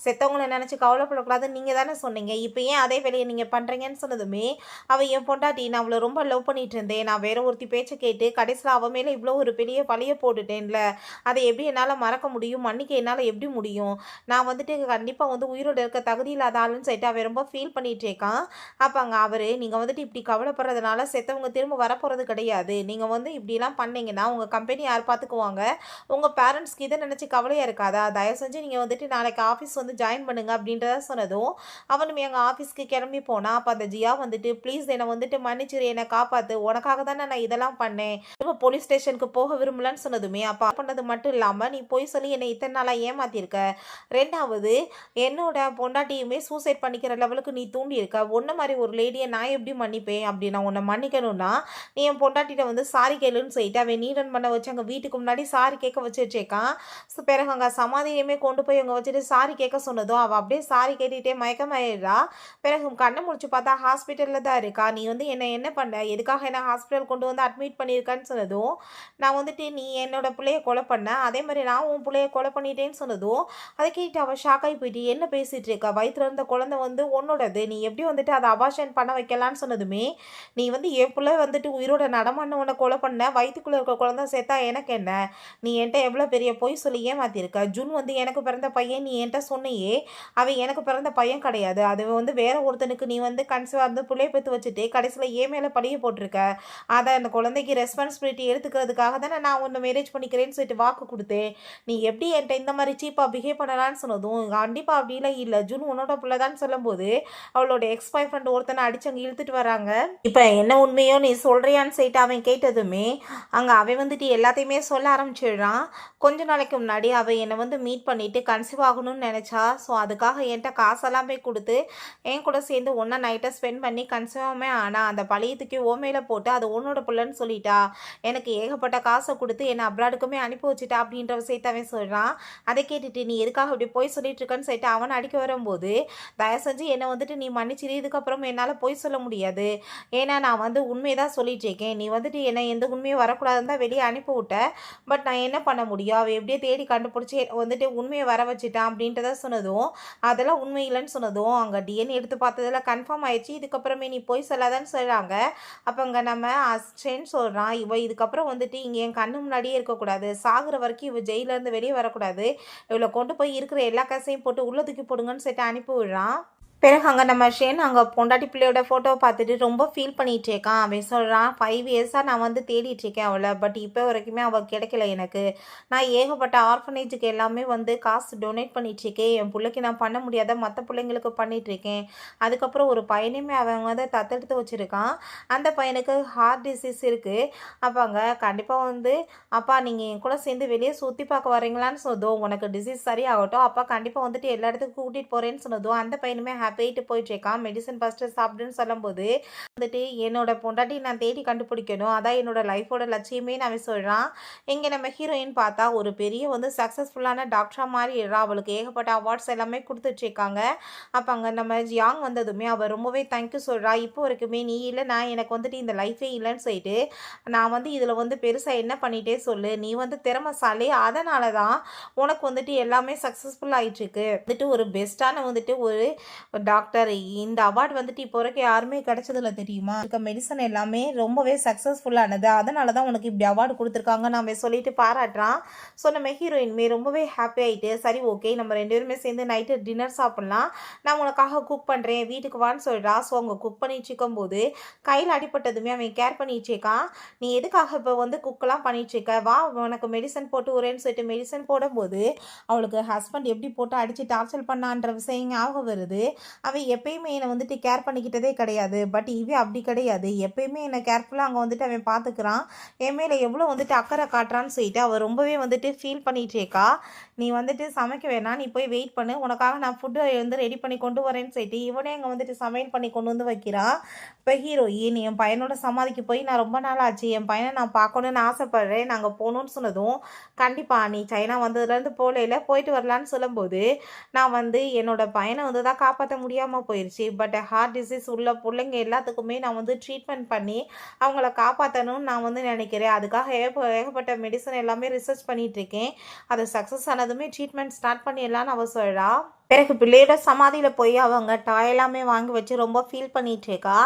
A: செத்தவங்களை நினச்சி கவலைப்படக்கூடாதுன்னு நீங்கள் தானே சொன்னீங்க, இப்போ ஏன் அதே வேலையை நீங்கள் பண்ணுறீங்கன்னு சொன்னதுமே அவள் என் பொண்டாட்டி நான் அவளை ரொம்ப லவ் பண்ணிகிட்டு இருந்தேன், நான் வேற ஒருத்தி பேச்சை கேட்டு கடைசியில் அவன் மேலே இவ்வளோ ஒரு பெரிய பழியை போட்டுட்டேன்ல, அதை எப்படி என்னால் மறக்க முடியும், மன்னிக்க என்னால் எப்படி முடியும், நான் வந்துட்டு கண்டிப்பாக வந்து உயிரோடு இருக்க தகுதி இல்லாத சொல்லிட்டு அவன் ரொம்ப ஃபீல் பண்ணிட்டு இருக்கான். அப்போ அங்கே அவர் நீங்கள் வந்துட்டு இப்படி கவலைப்படுறதுனால செத்தவங்க திரும்ப வரப்போகிறது கிடையாது, நீங்கள் வந்து இப்படிலாம் பண்ணீங்கன்னா உங்கள் கம்பெனி யார் பார்த்துக்குவாங்க, உங்கள் பேரண்ட்ஸ்க்கு இதை நினச்சி கவலையாக இருக்காதா, தயவு செஞ்சு நீங்கள் வந்துட்டு நாளைக்கு ஆஃபீஸ் வந்து ஜாயின் பண்ணுங்க அப்படின்றத சொன்னதும் அவனுமே எங்கள் ஆஃபீஸ்க்கு கிளம்பி போனான். அப்போ அந்த ஜியா வந்துட்டு ப்ளீஸ் என்னை வந்துட்டு மன்னிச்சிரு, என்னை காப்பாற்று, உனக்காக தானே நான் இதெல்லாம் பண்ணேன், இப்போ போலீஸ் ஸ்டேஷனுக்கு போக விரும்பலன்னு சொன்னதுமே அப்போ பண்ணது மட்டும் இல்லாமல் நீ போய் சொல்லி என்னை இத்தனை நாளாக ஏமாற்றிருக்க, ரெண்டாவது என்னோட பொண்டாட்டியுமே சூசைட் பண்ணிக்கிற லெவலுக்கு நீ தூண்டி இருக்க, ஒன்றை மாதிரி ஒரு லேடியை நான் எப்படி மன்னிப்பேன், அப்படி நான் உன்னை மன்னிக்கணும்னா நீ என் பொண்டாட்டிட்ட வந்து சாரி கேளுன்னு சொல்லிட்டு அவன் நீடன் பண்ண வச்சு அங்கே வீட்டுக்கு முன்னாடி சாரி கேட்க வச்சுருக்கேன். ஸோ பிறகு அங்கே சமாதியுமே கொண்டு போய் அங்கே வச்சுட்டு சாரி கேட்க சொன்னதும் அவள் அப்படியே சாரி கேட்டுகிட்டே மயக்கமாயிடுறா. பிறகு கண்ணை முடிச்சு பார்த்தா ஹாஸ்பிட்டலில் தான் இருக்கா. நீ வந்து என்ன பண்ண, எதுக்காக என்ன ஹாஸ்பிட்டல் கொண்டு வந்து அட்மிட் பண்ணியிருக்கான்னு சொன்னதும் நான் வந்துட்டு நீ என்னோட பிள்ளைய கொலை பண்ண, அதே மாதிரி நான் உன் பிள்ளைய கொலை பண்ணிட்டேன்னு சொன்னதும் அதை கேட்டு அவள் ஷாக் ஆகி போயிட்டு என்ன பேசிகிட்டு இருக்கா, வயிற்றுல இருந்த குழந்தை வந்து உன்னோடது, நீ எப்படி வந்துட்டு அதை அபார்ஷன் பண்ண வைக்கலான்னு சொன்னதுமே நீ வந்து என் பிள்ளை வந்துட்டு உயிரோட நடமானவனை கொலை பண்ண, வயிற்றுக்குள்ளே இருக்க குழந்தை சேர்த்தா எனக்கு என்ன, நீ என்கிட்ட எவ்வளோ பெரிய பொய் சொல்லி ஏமாத்திருக்க, ஜூன் வந்து எனக்கு பிறந்த பையன் நீ என்கிட்ட சொன்னையே, அவன் எனக்கு பிறந்த பையன் கிடையாது, அது வந்து வேற ஒருத்தனுக்கு நீ வந்து கன்சீவ் வந்து பிள்ளைய பெற்று வச்சுட்டு கடைசியில் ஏன் மேலே பழிய போட்டிருக்க, அதை அந்த குழந்தைக்கு ரெஸ்பான்சிபிலிட்டி எடுத்துக்கிறதுக்காக தானே நான் உன்னை மேரேஜ் பண்ணிக்கிறேன்னு சொல்லிட்டு வாக்கு கொடுத்தேன், நீ எப்படி என்கிட்ட இந்த மாதிரி சீப்பாக பிஹேவ் பண்ணலான்னு சொன்னதும் கண்டிப்பாக அப்படிலாம் இல்லை, ஜூன் உன்னோட பிள்ளை தான் சொல்லும்போது அவளோட எக்ஸ் பாய் ஃப்ரெண்ட் ஒருத்தனை அடிச்சு அங்கே இழுத்துட்டு வராங்க. இப்போ என்ன உண்மையோ நீ சொல்றியான்னு சொல்லிட்டு அவன் கேட்டதுமே அங்கே அவன் வந்துட்டு எல்லாத்தையுமே சொல்ல ஆரம்பிச்சிடுறான். கொஞ்ச நாளைக்கு முன்னாடி அவள் என்னை வந்து மீட் பண்ணிட்டு கன்சீவ் ஆகணும்னு நினச்சா, ஸோ அதுக்காக என்கிட்ட காசெல்லாம் போய் கொடுத்து என் கூட சேர்ந்து ஒன்றா நைட்டை ஸ்பெண்ட் பண்ணி கன்சீவாமே ஆனால் அந்த பழையத்துக்கு ஓமையில் போட்டு அது உன்னோட பிள்ளைன்னு சொல்லிட்டா, எனக்கு ஏகப்பட்ட காசை கொடுத்து என்னை அப்ராடுக்குமே அனுப்பி வச்சுட்டா அப்படின்ற விஷயத்த அவன் சொல்கிறான். அதை கேட்டுட்டு நீ எதுக்காக இப்படி போய் சொல்லிட்டு இருக்கன்னு சொல்லிட்டு அவனை அடிக்க வரும்போது தயவு செஞ்சு என்னை வந்துட்டு நீ மன்னிச்சிரு, இதுக்கப்புறம் என்னால் போய் சொல்ல முடியாது, ஏன்னா நான் வந்து உண்மையை தான் சொல்லிட்டு இருக்கேன், நீ வந்துட்டு என்னை எந்த உண்மையும் வரக்கூடாதுன்னு தான் வெளியே அனுப்பி விட்டேன், பட் நான் என்ன பண்ண முடியும், அவள் எப்படியே தேடி கண்டுபிடிச்சி வந்துட்டு உண்மையை வர வச்சுட்டான் அப்படின்றத சொன்னதும் அதெல்லாம் உண்மை இல்லைன்னு சொன்னதும் அங்கே டிஎன்ஏ எடுத்து பார்த்ததில் கன்ஃபார்ம் ஆயிடுச்சு, இதுக்கப்புறமே நீ போய் சொல்லாதான்னு சொல்கிறாங்க. அப்போ அங்கே நம்ம அஸ்டேன்னு சொல்கிறான், இவள் இதுக்கப்புறம் வந்துட்டு இங்கே என் கண்ணு முன்னாடியே இருக்கக்கூடாது, சாகுற வரைக்கும் இவள் ஜெயிலேருந்து வெளியே வரக்கூடாது, இவளை கொண்டு போய் இருக்கிற எல்லா காசையும் போட்டு உள்ள தூக்கி போடுங்கன்னு சொல்லிட்டு அனுப்பி விடுறான். பிறகு அங்கே நம்ம ஷேன் அங்கே பொண்டாட்டி பிள்ளையோட ஃபோட்டோவை பார்த்துட்டு ரொம்ப ஃபீல் பண்ணிகிட்டு இருக்கான். அவன் சொல்கிறான், 5 இயர்ஸாக நான் வந்து தேடிட்டு இருக்கேன் அவளை, பட் இப்போ வரைக்குமே அவள் கிடைக்கல எனக்கு. நான் ஏகப்பட்ட ஆர்ஃபனேஜுக்கு எல்லாமே வந்து காசு டொனேட் பண்ணிகிட்ருக்கேன். என் பிள்ளைக்கு நான் பண்ண முடியாத மற்ற பிள்ளைங்களுக்கு பண்ணிகிட்ருக்கேன். அதுக்கப்புறம் ஒரு பையனையுமே அவன் வந்து தத்தெடுத்து வச்சுருக்கான். அந்த பையனுக்கு ஹார்ட் டிசீஸ் இருக்குது. அப்போ அங்கே கண்டிப்பாக வந்து, அப்பா நீங்கள் என் கூட சேர்ந்து வெளியே சுற்றி பார்க்க வரீங்களான்னு சொன்னதும், உனக்கு டிசீஸ் சரியாகட்டும், அப்பா கண்டிப்பாக வந்துட்டு எல்லா இடத்துக்கும் கூட்டிகிட்டு போகிறேன்னு சொன்னதும், அந்த பையனுமே ஹாப்பிட்டு போயிட்டுருக்கான். மெடிசன் ஃபஸ்ட்டு சாப்பிடுன்னு சொல்லும்போது வந்துட்டு, என்னோட பொண்டாட்டி நான் தேடி கண்டுபிடிக்கணும், அதான் என்னோட லைஃபோட லட்சியமே அவன் சொல்கிறான். இங்கே நம்ம ஹீரோயின் பார்த்தா ஒரு பெரிய வந்து சக்ஸஸ்ஃபுல்லான டாக்டராக மாறிடுறா. அவளுக்கு ஏகப்பட்ட அவார்ட்ஸ் எல்லாமே கொடுத்துட்ருக்காங்க. அப்போ அங்கே நம்ம ஜியாங் வந்ததுமே அவள் ரொம்பவே தேங்க்யூ சொல்கிறா. இப்போ வரைக்குமே நீ இல்லைனா எனக்கு வந்துட்டு இந்த லைஃபே இல்லைன்னு சொல்லிட்டு, நான் வந்து இதில் வந்து பெருசாக என்ன பண்ணிட்டே சொல்லு, நீ வந்து திறமைசாலி, அதனால தான் உனக்கு வந்துட்டு எல்லாமே சக்ஸஸ்ஃபுல் ஆகிட்டுருக்கு. வந்துட்டு ஒரு பெஸ்ட்டான வந்துட்டு ஒரு டாக்டர், இந்த அவார்டு வந்துட்டு இப்போ வரைக்கும் யாருமே கிடைச்சதில்ல தெரியுமா? இருக்க மெடிசன் எல்லாமே ரொம்பவே சக்ஸஸ்ஃபுல்லானது, அதனால தான் உனக்கு இப்படி அவார்டு கொடுத்துருக்காங்க நம்ம சொல்லிட்டு பாராட்டுறான். ஸோ நம்ம ஹீரோயின்மே ரொம்பவே ஹாப்பி ஆகிட்டு, சரி ஓகே நம்ம 2 பேருமே சேர்ந்து நைட்டு டின்னர் சாப்பிட்லாம், நான் உனக்காக குக் பண்ணுறேன் வீட்டுக்கு வான்னு சொல்கிறா. ஸோ அவங்க குக் பண்ணிட்டு இருக்கும்போது கையில் அடிப்பட்டதுமே அவன் கேர் பண்ணிட்டு இருக்கான். நீ எதுக்காக இப்போ வந்து குக்கெலாம் பண்ணிட்டு இருக்க, வா உனக்கு மெடிசன் போட்டு வரேன்னு சொல்லிட்டு மெடிசன் போடும்போது அவளுக்கு ஹஸ்பண்ட் எப்படி போட்டு அடித்து டார்ச்சர் பண்ணான்ற விஷயம் ஞாபகம் வருது. அவன் எப்பயுமே என்னை வந்துட்டு கேர் பண்ணிக்கிட்டதே கிடையாது, பட் இவன் அப்படி கிடையாது, எப்பயுமே என்னை கேர்ஃபுல்லாக அங்கே வந்துட்டு அவன் பார்த்துக்கிறான், என் மேலே எவ்வளோ வந்துட்டு அக்கறை காட்டுறான்னு சொல்லிட்டு அவள் ரொம்பவே வந்துட்டு ஃபீல் பண்ணிகிட்டு இருக்கா. நீ வந்துட்டு சமைக்க வேணாம், நீ போய் வெயிட் பண்ணு, உனக்காக நான் ஃபுட்டு வந்து ரெடி பண்ணி கொண்டு வரேன்னு சொல்லிட்டு இவனே அங்கே வந்துட்டு சமையல் பண்ணி கொண்டு வந்து வைக்கிறான். இப்போ ஹீரோயின், என் பையனோட சமாதிக்கு போய் நான் ரொம்ப நாள் ஆச்சு, என் பையனை நான் பார்க்கணுன்னு ஆசைப்பட்றேன், நாங்கள் போகணுன்னு சொன்னதும், கண்டிப்பாக நீ சைனா வந்ததுலேருந்து போயிட்டு வரலான்னு சொல்லும்போது, நான் வந்து என்னோட பையனை வந்து தான் காப்பாற்ற முடியாமல் போயிடுச்சு, பட் ஹார்ட் டிசீஸ் உள்ள பிள்ளைங்க எல்லாத்துக்குமே நான் வந்து ட்ரீட்மெண்ட் பண்ணி அவங்கள காப்பாற்றணும்னு நான் வந்து நினைக்கிறேன். அதுக்காக ஏகப்பட்ட மெடிசன் எல்லாமே ரிசர்ச் பண்ணிகிட்ருக்கேன். அது சக்ஸஸ் ஆனதுமே ட்ரீட்மெண்ட் ஸ்டார்ட் பண்ணிடலான்னு அவள் சொல்கிறா. பிறகு பிள்ளையோட சமாதியில் போய் அவங்க டாய் எல்லாமே வாங்கி வச்சு ரொம்ப ஃபீல் பண்ணிகிட்டு இருக்கா.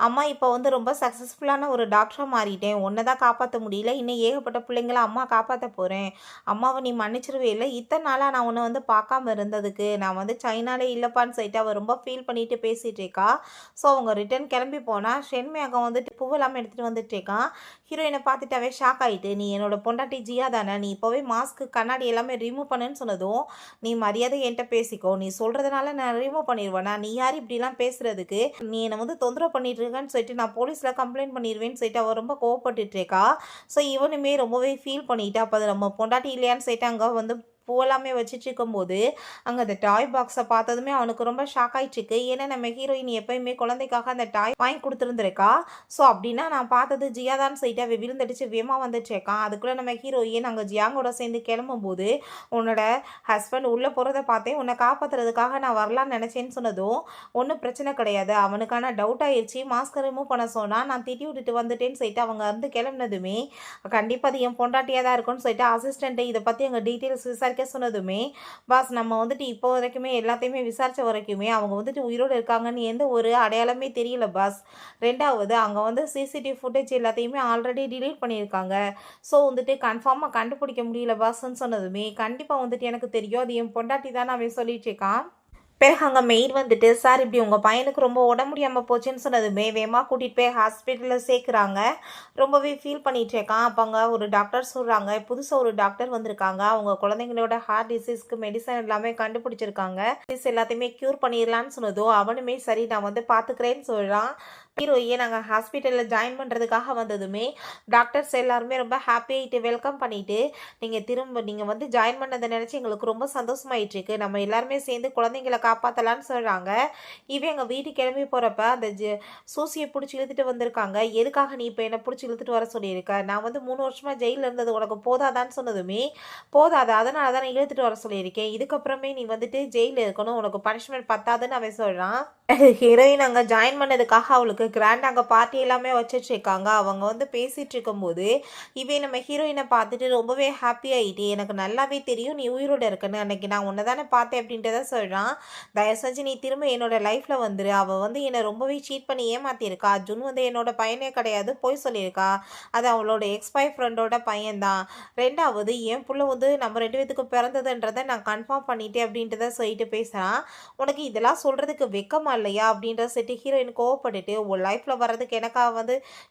A: அம்மா இப்போ வந்து ரொம்ப சக்ஸஸ்ஃபுல்லான ஒரு டாக்டராக மாறிட்டேன், ஒன்றை தான் காப்பாற்ற முடியல, இன்னும் ஏகப்பட்ட பிள்ளைங்கள அம்மா காப்பாற்ற போகிறேன், அம்மாவை நீ மன்னிச்சிருவே இல்லை, இத்தனை நாளாக நான் உன்னை வந்து பார்க்காம இருந்ததுக்கு, நான் வந்து சைனாலே இல்லைப்பான்னு சொல்லிட்டு அவள் ரொம்ப ஃபீல் பண்ணிட்டு பேசிகிட்டு இருக்கா. ஸோ அவங்க ரிட்டர்ன் கிளம்பி போனால் ஷென்மே அங்கே வந்துட்டு பூவெல்லாமே எடுத்துகிட்டு வந்துட்டு இருக்கான். ஹீரோயினை பார்த்துட்டாவே ஷாக் ஆகிட்டு, நீ என்னோட பொண்டாட்டி ஜியா தானே, நீ இப்போவே மாஸ்க்கு கண்ணாடி எல்லாமே ரிமூவ் பண்ணுன்னு சொன்னதும், நீ மரியாதை என்கிட்ட பேசிக்கோ, நீ சொல்கிறதுனால நான் ரிமூவ் பண்ணிடுவேனா, நீ யார் இப்படிலாம் பேசுகிறதுக்கு, நீ என்னை வந்து தொந்தரவு பண்ணிட்டு இருக்கேன்னு சொல்லிட்டு நான் போலீஸில் கம்ப்ளைண்ட் பண்ணிடுவேன்னு சொல்லிட்டு அவள் ரொம்ப கோவப்பட்டுட்டு இருக்கா. ஸோ இவனுமே ரொம்பவே ஃபீல் பண்ணிட்டு, அப்போ அது நம்ம பொண்டாட்டி இல்லையான்னு சொல்லிட்டு அங்கே வந்து பூவெல்லாமே வச்சுட்டு இருக்கும்போது அங்கே அந்த டாய் பாக்ஸை பார்த்ததுமே அவனுக்கு ரொம்ப ஷாக் ஆகிட்டுருக்கு. ஏன்னா நம்ம ஹீரோயின் எப்பயுமே குழந்தைக்காக அந்த டாய் வாங்கி கொடுத்துருந்துருக்கா. ஸோ அப்படின்னா நான் பார்த்தது ஜியாதான்னு சொல்லிட்டு அவள் விழுந்தடிச்சு வேமா வந்துட்டுருக்கான். அதுக்குள்ளே நம்ம ஹீரோயின் அங்கே ஜியாங்கோட சேர்ந்து கிளம்பும்போது, உன்னோட ஹஸ்பண்ட் உள்ளே போகிறத பார்த்தேன், உன்னை காப்பாற்றுறதுக்காக நான் வரலான்னு நினச்சேன்னு சொன்னதும், ஒன்றும் பிரச்சனை கிடையாது, அவனுக்கான டவுட் ஆயிடுச்சு, மாஸ்க் ரிமூவ் பண்ண சொன்னால் நான் திட்டி விட்டுட்டு வந்துட்டேன்னு சொல்லிட்டு அவங்க வந்து கிளம்புனதுமே, கண்டிப்பாக அது என் பொண்டாட்டியாக தான் இருக்கும்னு சொல்லிட்டு அசிஸ்டண்ட்டு இதை பற்றி அங்கே டீட்டெயில்ஸ் விசாரிக்க சொன்னதுமே, பாஸ் நம்ம வந்துட்டு இப்போ வரைக்குமே எல்லாத்தையுமே விசாரித்த வரைக்குமே அவங்க வந்துட்டு உயிரோடு இருக்காங்கன்னு எந்த ஒரு அடையாளமே தெரியல பாஸ். ரெண்டாவது அங்கே வந்து சிசிடிவி ஃபுட்டேஜ் எல்லாத்தையுமே ஆல்ரெடி டிலீட் பண்ணியிருக்காங்க. ஸோ வந்துட்டு கன்ஃபார்மாக கண்டுபிடிக்க முடியல பாஸ்ன்னு சொன்னதுமே, கண்டிப்பாக வந்துட்டு எனக்கு தெரியும் அது என் பொண்டாட்டி தான் அவன் சொல்லிட்டு இருக்கான். பிறகு அங்கே மெயின் வந்துட்டு, சார் இப்படி உங்கள் பையனுக்கு ரொம்ப உடம்பு முடியாமல் போச்சுன்னு சொன்னதுமே வேகமாக கூட்டிகிட்டு போய் ஹாஸ்பிட்டலில் சேர்க்குறாங்க. ரொம்பவே ஃபீல் பண்ணிகிட்டு இருக்கான். அப்போ அங்கே ஒரு டாக்டர் சொல்கிறாங்க, புதுசாக ஒரு டாக்டர் வந்திருக்காங்க, அவங்க குழந்தைங்களோட ஹார்ட் டிசீஸ்க்கு மெடிசன் எல்லாமே கண்டுபிடிச்சிருக்காங்க, டிசீஸ் எல்லாத்தையுமே க்யூர் பண்ணிடலான்னு சொன்னதும் அவனுமே சரி நான் வந்து பார்த்துக்கிறேன்னு சொல்கிறான். ஹீரோயை நாங்கள் ஹாஸ்பிட்டலில் ஜாயின் பண்ணுறதுக்காக வந்ததுமே டாக்டர்ஸ் எல்லாருமே ரொம்ப ஹாப்பியாகிட்டு வெல்கம் பண்ணிவிட்டு, நீங்கள் வந்து ஜாயின் பண்ணதை நினச்சி எங்களுக்கு ரொம்ப சந்தோஷமாயிட்டுருக்கு, நம்ம எல்லாருமே சேர்ந்து குழந்தைங்களை காப்பாற்றலான்னு சொல்கிறாங்க. இவன் எங்கள் வீட்டுக்கு கிளம்பி போகிறப்ப அந்த சூசியை பிடிச்சி இழுத்துட்டு வந்திருக்காங்க. எதுக்காக நீ இப்போ என்னை பிடிச்சி இழுத்துட்டு வர சொல்லியிருக்க, நான் வந்து 3 வருஷமாக ஜெயிலில் இருந்தது உனக்கு போதாதான்னு சொன்னதுமே, போதாது, அதனால தான் நான் இழுத்துட்டு வர சொல்லியிருக்கேன், இதுக்கப்புறமே நீ வந்துட்டு ஜெயிலில் இருக்கணும், உனக்கு பனிஷ்மெண்ட் பத்தாதுன்னு அவன் சொல்கிறான். ஹீரோயின் அங்கே ஜாயின் பண்ணதுக்காக அவளுக்கு அவளுக்கு கிராண்ட் அங்கே பார்ட்டி எல்லாமே வச்சிட்ருக்காங்க. அவங்க வந்து பேசிகிட்டு இருக்கும்போது இவன் நம்ம ஹீரோயினை பார்த்துட்டு ரொம்பவே ஹாப்பி ஆகிட்டு, எனக்கு நல்லாவே தெரியும் நீ உயிரோடு இருக்குன்னு, அன்னைக்கு நான் உன்னை தானே பார்த்தேன் அப்படின்றத சொல்கிறான். தயவு செஞ்சு நீ திரும்ப என்னோட லைஃப்பில் வந்துரு. அவள் வந்து என்னை ரொம்பவே சீட் பண்ணி ஏமாற்றிருக்கா. ஜுன் வந்து என்னோட பையனே கிடையாது, போய் சொல்லியிருக்கா. அது அவளோட எக்ஸ் பாய் ஃப்ரெண்டோட பையன்தான். ரெண்டாவது என் புள்ள வந்து நம்ம 2 பேத்துக்கு பிறந்ததுன்றதை நான் கன்ஃபார்ம் பண்ணிட்டேன் அப்படின்றத சொல்லிட்டு பேசுகிறான். உனக்கு இதெல்லாம் சொல்கிறதுக்கு வெக்கமா இல்லையா அப்படின்ற செட்டு ஹீரோயின் கோவப்பட்டுட்டு, உன் லைஃப்பில் வர்றதுக்கு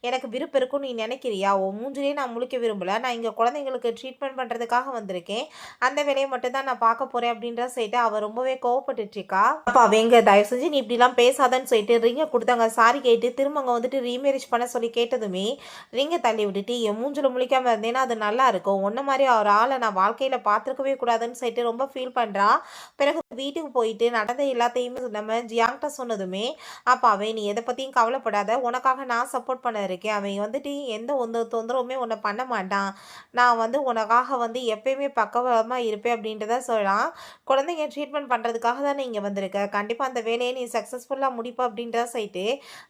A: எனக்கு விருப்பம் இருக்குன்னு நீ நினைக்கிறியா? உன் மூஞ்சிலே நான் முழிக்க விரும்பல. நான் இங்கே குழந்தைங்களுக்கு ட்ரீட்மெண்ட் பண்ணுறதுக்காக வந்திருக்கேன். அந்த வேலையை மட்டும் தான் நான் பார்க்க போகிறேன் அப்படின்ற சொல்லிட்டு அவள் ரொம்பவே கோவப்பட்டுட்ருக்கா. அப்போ அவங்க தயவு செஞ்சு நீ இப்படிலாம் பேசாதன்னு சொல்லிட்டு ரிங்கை கொடுத்தாங்க. சாரி கேட்டு திரும்ப அங்கே வந்துட்டு ரீமேரேஜ் பண்ண சொல்லி கேட்டதுமே ரிங்கை தள்ளி விட்டுட்டு, என் மூஞ்சில் முழிக்காமல் இருந்தேன்னா அது நல்லா இருக்கும். ஒன்றை மாதிரி ஒரு ஆளை நான் வாழ்க்கையில் பார்த்துருக்கவே கூடாதுன்னு சொல்லிட்டு ரொம்ப ஃபீல் பண்ணுறா. பிறகு வீட்டுக்கு போயிட்டு நடந்த எல்லாத்தையுமே நம்ம ஜியாங்கிட்ட சொன்னதுமே, அப்போ அவன் நீ எதை பற்றியும் கவலைப்படாத, உனக்காக நான் சப்போர்ட் பண்ண இருக்கேன். அவன் வந்துட்டு எந்த தொந்தரவுமே உன்னை பண்ண மாட்டான். நான் வந்து உனக்காக வந்து எப்பயுமே பக்கபலமாக இருப்பேன் அப்படின்றத சொல்லலாம். குழந்தைங்க ட்ரீட்மெண்ட் பண்ணுறதுக்காக தான் இங்கே வந்திருக்க. கண்டிப்பாக அந்த வேலையை நீ சக்ஸஸ்ஃபுல்லாக முடிப்ப அப்படின்றத சொல்லிட்டு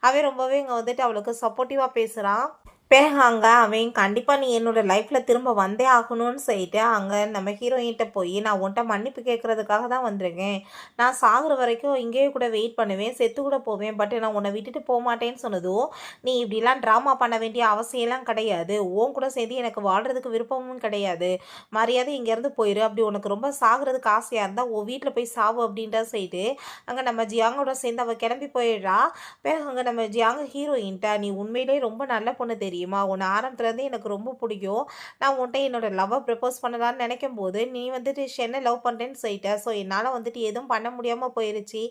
A: அவன் ரொம்பவே இங்கே வந்துட்டு அவளுக்கு சப்போர்ட்டிவாக பேசுகிறான். பிறகு அங்கே அவன் கண்டிப்பாக நீ என்னோடய லைஃப்பில் திரும்ப வந்தே ஆகணும்னு சொல்லிட்டு அங்கே நம்ம ஹீரோயின்கிட்ட போய் நான் உன்ட்ட மன்னிப்பு கேட்குறதுக்காக தான் வந்திருக்கேன். நான் சாகுற வரைக்கும் இங்கேயே கூட வெயிட் பண்ணுவேன், செத்து கூட போவேன். பட் நான் உன்னை விட்டுட்டு போக மாட்டேன்னு சொன்னதும், நீ இப்படிலாம் ட்ராமா பண்ண வேண்டிய அவசியம்லாம் கிடையாது. உன் கூட சேர்ந்து எனக்கு வாழ்கிறதுக்கு விருப்பமும் கிடையாது. மரியாதை இங்கேருந்து போயிரு. அப்படி உனக்கு ரொம்ப சாகுறதுக்கு ஆசையாக இருந்தால் உன் வீட்டில் போய் சாவு அப்படின்ற சொல்லிட்டு அங்கே நம்ம ஜியாங்கோட சேர்ந்து அவள் கிளம்பி போயிடுறா. பிறகு அங்கே நம்ம ஜியாங்க ஹீரோயின்ட்ட நீ உண்மையிலே ரொம்ப நல்ல பொண்ணு தெரியுமா, உன்னை ஆரம்பத்துலேருந்து எனக்கு ரொம்ப பிடிக்கும். நான் உன்ட்ட என்னோட லவ்வை ப்ரப்போஸ் பண்ணலான்னு நினைக்கும் போது நீ வந்துட்டு என்ன லவ் பண்ணுறேன்னு சொல்லிட்ட. ஸோ என்னால் வந்துட்டு எதுவும் பண்ண முடியாமல் போயிடுச்சு.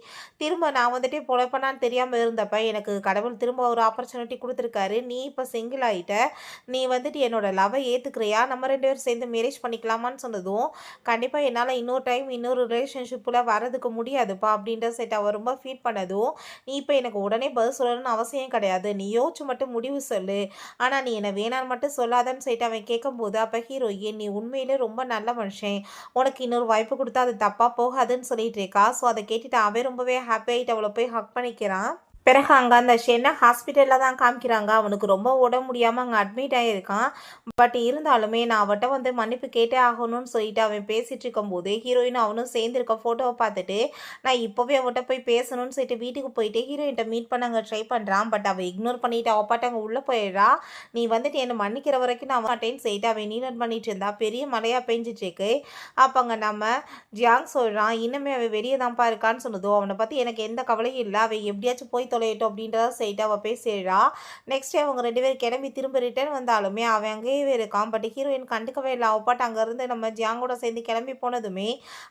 A: திரும்ப நான் வந்துட்டு பொழைப்பனான்னு தெரியாமல் இருந்தப்ப எனக்கு கடவுள் திரும்ப ஒரு ஆப்பர்ச்சுனிட்டி கொடுத்துருக்காரு. நீ இப்போ சிங்கிள் ஆகிட்ட, நீ வந்துட்டு என்னோட லவ்வை ஏற்றுக்கிறியா, நம்ம 2 பேரும் சேர்ந்து மேரேஜ் பண்ணிக்கலாமான்னு சொன்னதும், கண்டிப்பாக என்னால் இன்னொரு டைம் இன்னொரு ரிலேஷன்ஷிப்பில் வரதுக்கு முடியாதுப்பா அப்படின்ற செட் அவள் ரொம்ப ஃபீல் பண்ணதும், நீ இப்போ எனக்கு உடனே பதில் சொல்லணும்னு அவசியம் கிடையாது, நீ யோசிச்சு மட்டும் முடிவு சொல்லு, ஆனால் நீ என்னை வேணான்னு மட்டும் சொல்லாதன்னு சொல்லிட்டு அவன் கேட்கும்போது, அப்போ ஹீரோயின் நீ உண்மையிலே ரொம்ப நல்ல மனுஷன், உனக்கு இன்னொரு வாய்ப்பு கொடுத்தா அது தப்பாக போகாதுன்னு சொல்லிட்டு இருக்கா. ஸோ அதை கேட்டுட்டு அவன் ரொம்பவே ஹாப்பி ஆகிட்டு அவளை போய் ஹக் பண்ணிக்கிறான். பிறகு அங்கே அந்த சென்னை ஹாஸ்பிட்டலில் தான் காமிக்கிறாங்க. அவனுக்கு ரொம்ப உடம்பு முடியாமல் அங்கே அட்மிட் ஆகியிருக்கான். பட் இருந்தாலுமே நான் அவட்ட வந்து மன்னிப்பு கேட்டே ஆகணும்னு சொல்லிட்டு அவன் பேசிகிட்டு இருக்கும்போது ஹீரோயின் அவனும் சேர்ந்துருக்க ஃபோட்டோவை பார்த்துட்டு நான் இப்போவே அவட்ட போய் பேசணும்னு சொல்லிட்டு வீட்டுக்கு போயிட்டு ஹீரோயின்ட்ட மீட் பண்ண அங்கே ட்ரை பண்ணுறான். பட் அவள் இக்னோர் பண்ணிவிட்டு அவள் பாட்டு அங்கே உள்ளே போயிடுறா. நீ வந்துட்டு என்னை மன்னிக்கிற வரைக்கும் நான் மாட்டேன்னு சொல்லிட்டு அவன் நீலன் பண்ணிட்டு இருந்தா. பெரிய மழையாக பெஞ்சிட்ருக்கு. அப்போ அங்கே நம்ம ஜியாங் சொல்கிறான், இன்னுமே அவள் வெளியே தான்ப்பா இருக்கான்னு சொன்னதோ, அவனை பற்றி எனக்கு எந்த கவலையும் இல்லை, அவள் எப்படியாச்சும் போய் தொலையட்டும் அப்படின்றத சொல்லிட்டு அவள் பேசிடுறா. நெக்ஸ்ட் டே அவங்க 2 பேரும் கிளம்பி திரும்ப ரிட்டர்ன் வந்தாலுமே அவன் அங்கேயே இருக்கான். பட் ஹீரோயின் கண்டுக்கவே இல்லை. அவள் பாட்டு அங்கேருந்து நம்ம ஜியாங்கோட சேர்ந்து கிளம்பி போனதுமே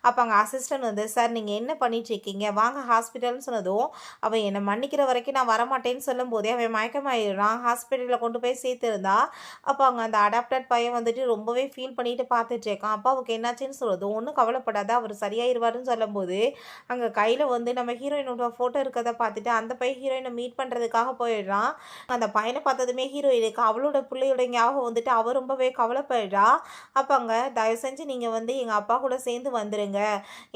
A: அப்போ அங்கே அசிஸ்டன்ட் வந்து, சார் நீங்கள் என்ன பண்ணிட்டு இருக்கீங்க, வாங்க ஹாஸ்பிட்டல்னு சொன்னதும், அவன் என்னை மன்னிக்கிற வரைக்கும் நான் வரமாட்டேன்னு சொல்லும் போதே அவன் மயக்கமாயிடுறான். ஹாஸ்பிட்டலில் கொண்டு போய் சேர்த்துருந்தா. அப்போ அங்கே அந்த அடாப்டட் பையன் வந்துட்டு ரொம்பவே ஃபீல் பண்ணிட்டு பார்த்துட்டு இருக்கான். அப்போ அவருக்கு என்னாச்சுன்னு சொல்லுது, ஒன்றும் கவலைப்படாத அவர் சரியாயிருவாருன்னு சொல்லும்போது அங்கே கையில் வந்து நம்ம ஹீரோயினோட ஃபோட்டோ இருக்கிறத பார்த்துட்டு அந்த பையன் ஹீரோயினை மீட் பண்ணுறதுக்காக போயிடுறான். அந்த பையனை பார்த்ததுமே ஹீரோயினுக்கு அவளோட பிள்ளையோட ஞாபகம் வந்துட்டு அவள் ரொம்பவே கவலைப்படுறா. அப்போ அங்கே தயவு செஞ்சு நீங்கள் வந்து எங்கள் அப்பா கூட சேர்ந்து வந்துடுங்க,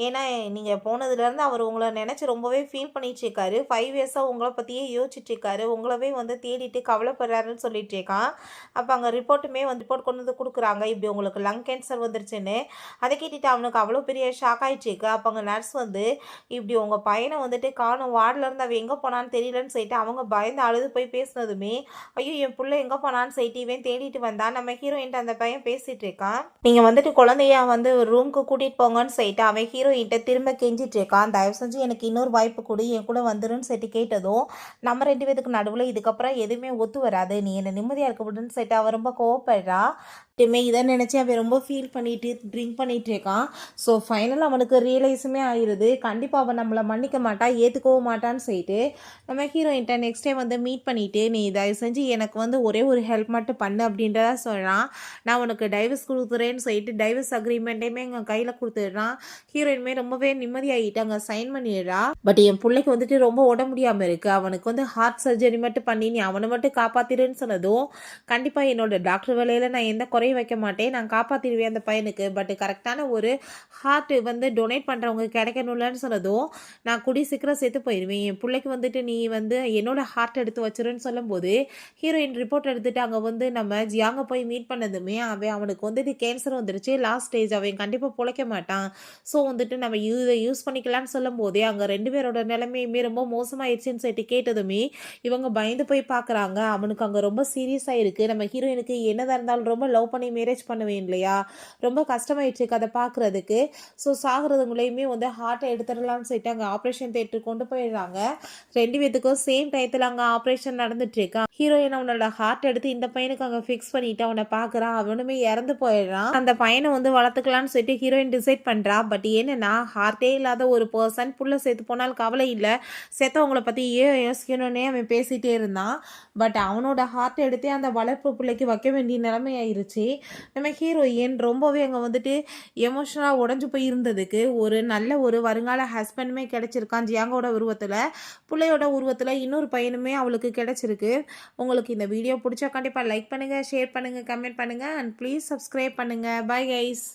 A: ஏன்னா நீங்கள் போனதுலேருந்து அவர் உங்களை நினச்சி ரொம்பவே ஃபீல் பண்ணிட்டுருக்காரு, 5 இயர்ஸாக உங்களை பற்றியே யோசிச்சுட்ருக்காரு, உங்களவே வந்து தேடிட்டு கவலைப்படுறாருன்னு சொல்லிட்டு இருக்கான். அப்போ அங்கே ரிப்போர்ட் கொண்டு வந்து கொடுக்குறாங்க, இப்படி உங்களுக்கு லங் கேன்சர் வந்துருச்சுன்னு. அதை கேட்டுட்டு அவனுக்கு அவ்வளோ பெரிய ஷாக் ஆகிட்டுருக்கு. அப்போ அங்கே நர்ஸ் வந்து இப்படி உங்கள் பையனை வந்துட்டு காணும், வார்டிலேருந்து அவன் எங்கே போனான்னு தெரியலன்னு சொல்லிட்டு அவங்க பயந்து அழுது போய் பேசினதுமே, ஐயோ என் பிள்ளை எங்கே போனான்னு சொல்லிட்டு இவன் தேடிட்டு வந்தான். நம்ம ஹீரோயின்ட்ட அந்த பையன் பேசிகிட்டு இருக்கான், நீங்கள் வந்துட்டு குழந்தைய வந்து ஒரு ரூமுக்கு கூட்டிகிட்டு போங்கன்னு சொல்லிட்டு அவன் ஹீரோயின்ட்ட திரும்ப கெஞ்சிட்டு இருக்கான். தயவு செஞ்சு எனக்கு இன்னொரு வாய்ப்பு கொடு, என் கூட வந்துருன்னு சொல்லிட்டு கேட்டதும், நம்ம 2 பேருக்கு நடுவில் இதுக்கப்புறம் எதுவுமே ஒத்து வராது, நீ என்னை நிம்மதியாக இருக்க விடுன்னு சொல்லிட்டு அவன் ரொம்ப கோவப்படுறா. இதை நினச்சி அவன் ரொம்ப ஃபீல் பண்ணிட்டு ட்ரிங்க் பண்ணிட்டு இருக்கான். ஸோ ஃபைனலாக அவனுக்கு ரியலைஸுமே ஆயிடுது, கண்டிப்பாக அவன் நம்மளை மன்னிக்க மாட்டா, ஏற்றுக்கவும் மாட்டான்னு சொல்லிட்டு நம்ம ஹீரோயின்ட்ட நெக்ஸ்ட் டைம் வந்து மீட் பண்ணிவிட்டு, நீ தயவு செஞ்சு எனக்கு வந்து ஒரே ஒரு ஹெல்ப் மட்டும் பண்ணு அப்படின்றத சொல்கிறான். நான் உனக்கு டைவர்ஸ் கொடுக்குறேன்னு சொல்லிட்டு டைவர்ஸ் அக்ரிமெண்ட்டையுமே எங்கள் கையில் கொடுத்துட்றான். ஹீரோயினுமே ரொம்பவே நிம்மதியாகிட்டு அங்கே சைன் பண்ணிடுறா. பட் என் பிள்ளைக்கு வந்துட்டு ரொம்ப உடம்பு முடியாமல் இருக்குது, அவனுக்கு வந்து ஹார்ட் சர்ஜரி மட்டும் பண்ணி நீ அவனை மட்டும் காப்பாற்றிடுன்னு சொன்னதும், கண்டிப்பாக என்னோட டாக்டர் வேலையில் நான் எந்த குறை குறைய வைக்க மாட்டேன், நான் காப்பாற்றிடுவேன் அந்த பையனுக்கு. பட் கரெக்டான ஒரு ஹார்ட் வந்து டொனேட் பண்ணுறவங்க கிடைக்கணும்லன்னு சொன்னதும் நான் கூடிய சீக்கிரம் செத்து போயிடுவேன், என் பிள்ளைக்கு வந்துட்டு நீ வந்து என்னோட ஹார்ட் எடுத்து வச்சிருன்னு சொல்லும்போது ஹீரோயின் ரிப்போர்ட் எடுத்துட்டு அங்கே வந்து நம்ம ஜியாங்க போய் மீட் பண்ணதுமே அவனுக்கு வந்துட்டு கேன்சர் வந்துருச்சு, லாஸ்ட் ஸ்டேஜ், அவன் கண்டிப்பாக பிழைக்க மாட்டான். ஸோ வந்துட்டு நம்ம இதை யூஸ் பண்ணிக்கலான்னு சொல்லும் போதே அங்கே 2 பேரோட நிலைமையுமே ரொம்ப மோசமாயிடுச்சுன்னு சொல்லிட்டு கேட்டதுமே இவங்க பயந்து போய் பார்க்குறாங்க. அவனுக்கு அங்கே ரொம்ப சீரியஸாக இருக்குது. நம்ம ஹீரோயினுக்கு என்னதான் இருந்தாலும் ரொம்ப லவ் பண்ணி மேரேஜ் பண்ணுவேன் இல்லையா, ரொம்ப கஷ்டமாயிடுச்சு கதை பார்க்குறதுக்கு. ஸோ சாகிறதுங்களையுமே வந்து ஹார்ட்டை எடுத்துடலாம்னு சொல்லிட்டு அங்கே ஆப்ரேஷன் தேட்டருக்கு கொண்டு போயிடுறாங்க. 2 பேத்துக்கும் சேம் டயத்தில் அங்கே ஆப்ரேஷன் நடந்துட்டு இருக்கா. ஹீரோயின் அவனோட ஹார்ட் எடுத்து இந்த பையனுக்கு அங்கே ஃபிக்ஸ் பண்ணிட்டு அவனை பார்க்குறான். அவனுமே இறந்து போயிடுறான். அந்த பையனை வந்து வளர்த்துக்கலான்னு சொல்லிட்டு ஹீரோயின் டிசைட் பண்ணுறா. பட் என்னன்னா ஹார்ட்டே இல்லாத ஒரு பர்சன் புள்ள சேர்த்து போனாலும் கவலை இல்லை, செத்தவங்கள பற்றி யோசிக்கணுன்னே அவன் பேசிகிட்டே இருந்தான். பட் அவனோட ஹார்ட் எடுத்தே அந்த வளர்ப்பு பிள்ளைக்கு வைக்க வேண்டிய நிலைமை ஆயிருச்சு. நம்ம ஹீரோயின் ரொம்பவே அங்கே வந்துட்டு எமோஷனலாக உடஞ்சு போய் இருந்ததுக்கு ஒரு நல்ல ஒரு வருங்கால ஹஸ்பண்டுமே கிடைச்சிருக்கான் ஜியாங்கோட உருவத்தில். பிள்ளையோட உருவத்தில் இன்னொரு பையனுமே அவளுக்கு கிடைச்சிருக்கு. உங்களுக்கு இந்த வீடியோ பிடிச்சா கண்டிப்பாக லைக் பண்ணுங்கள், ஷேர் பண்ணுங்கள், கமெண்ட் பண்ணுங்கள் அண்ட் ப்ளீஸ் சப்ஸ்கிரைப் பண்ணுங்கள். Bye guys.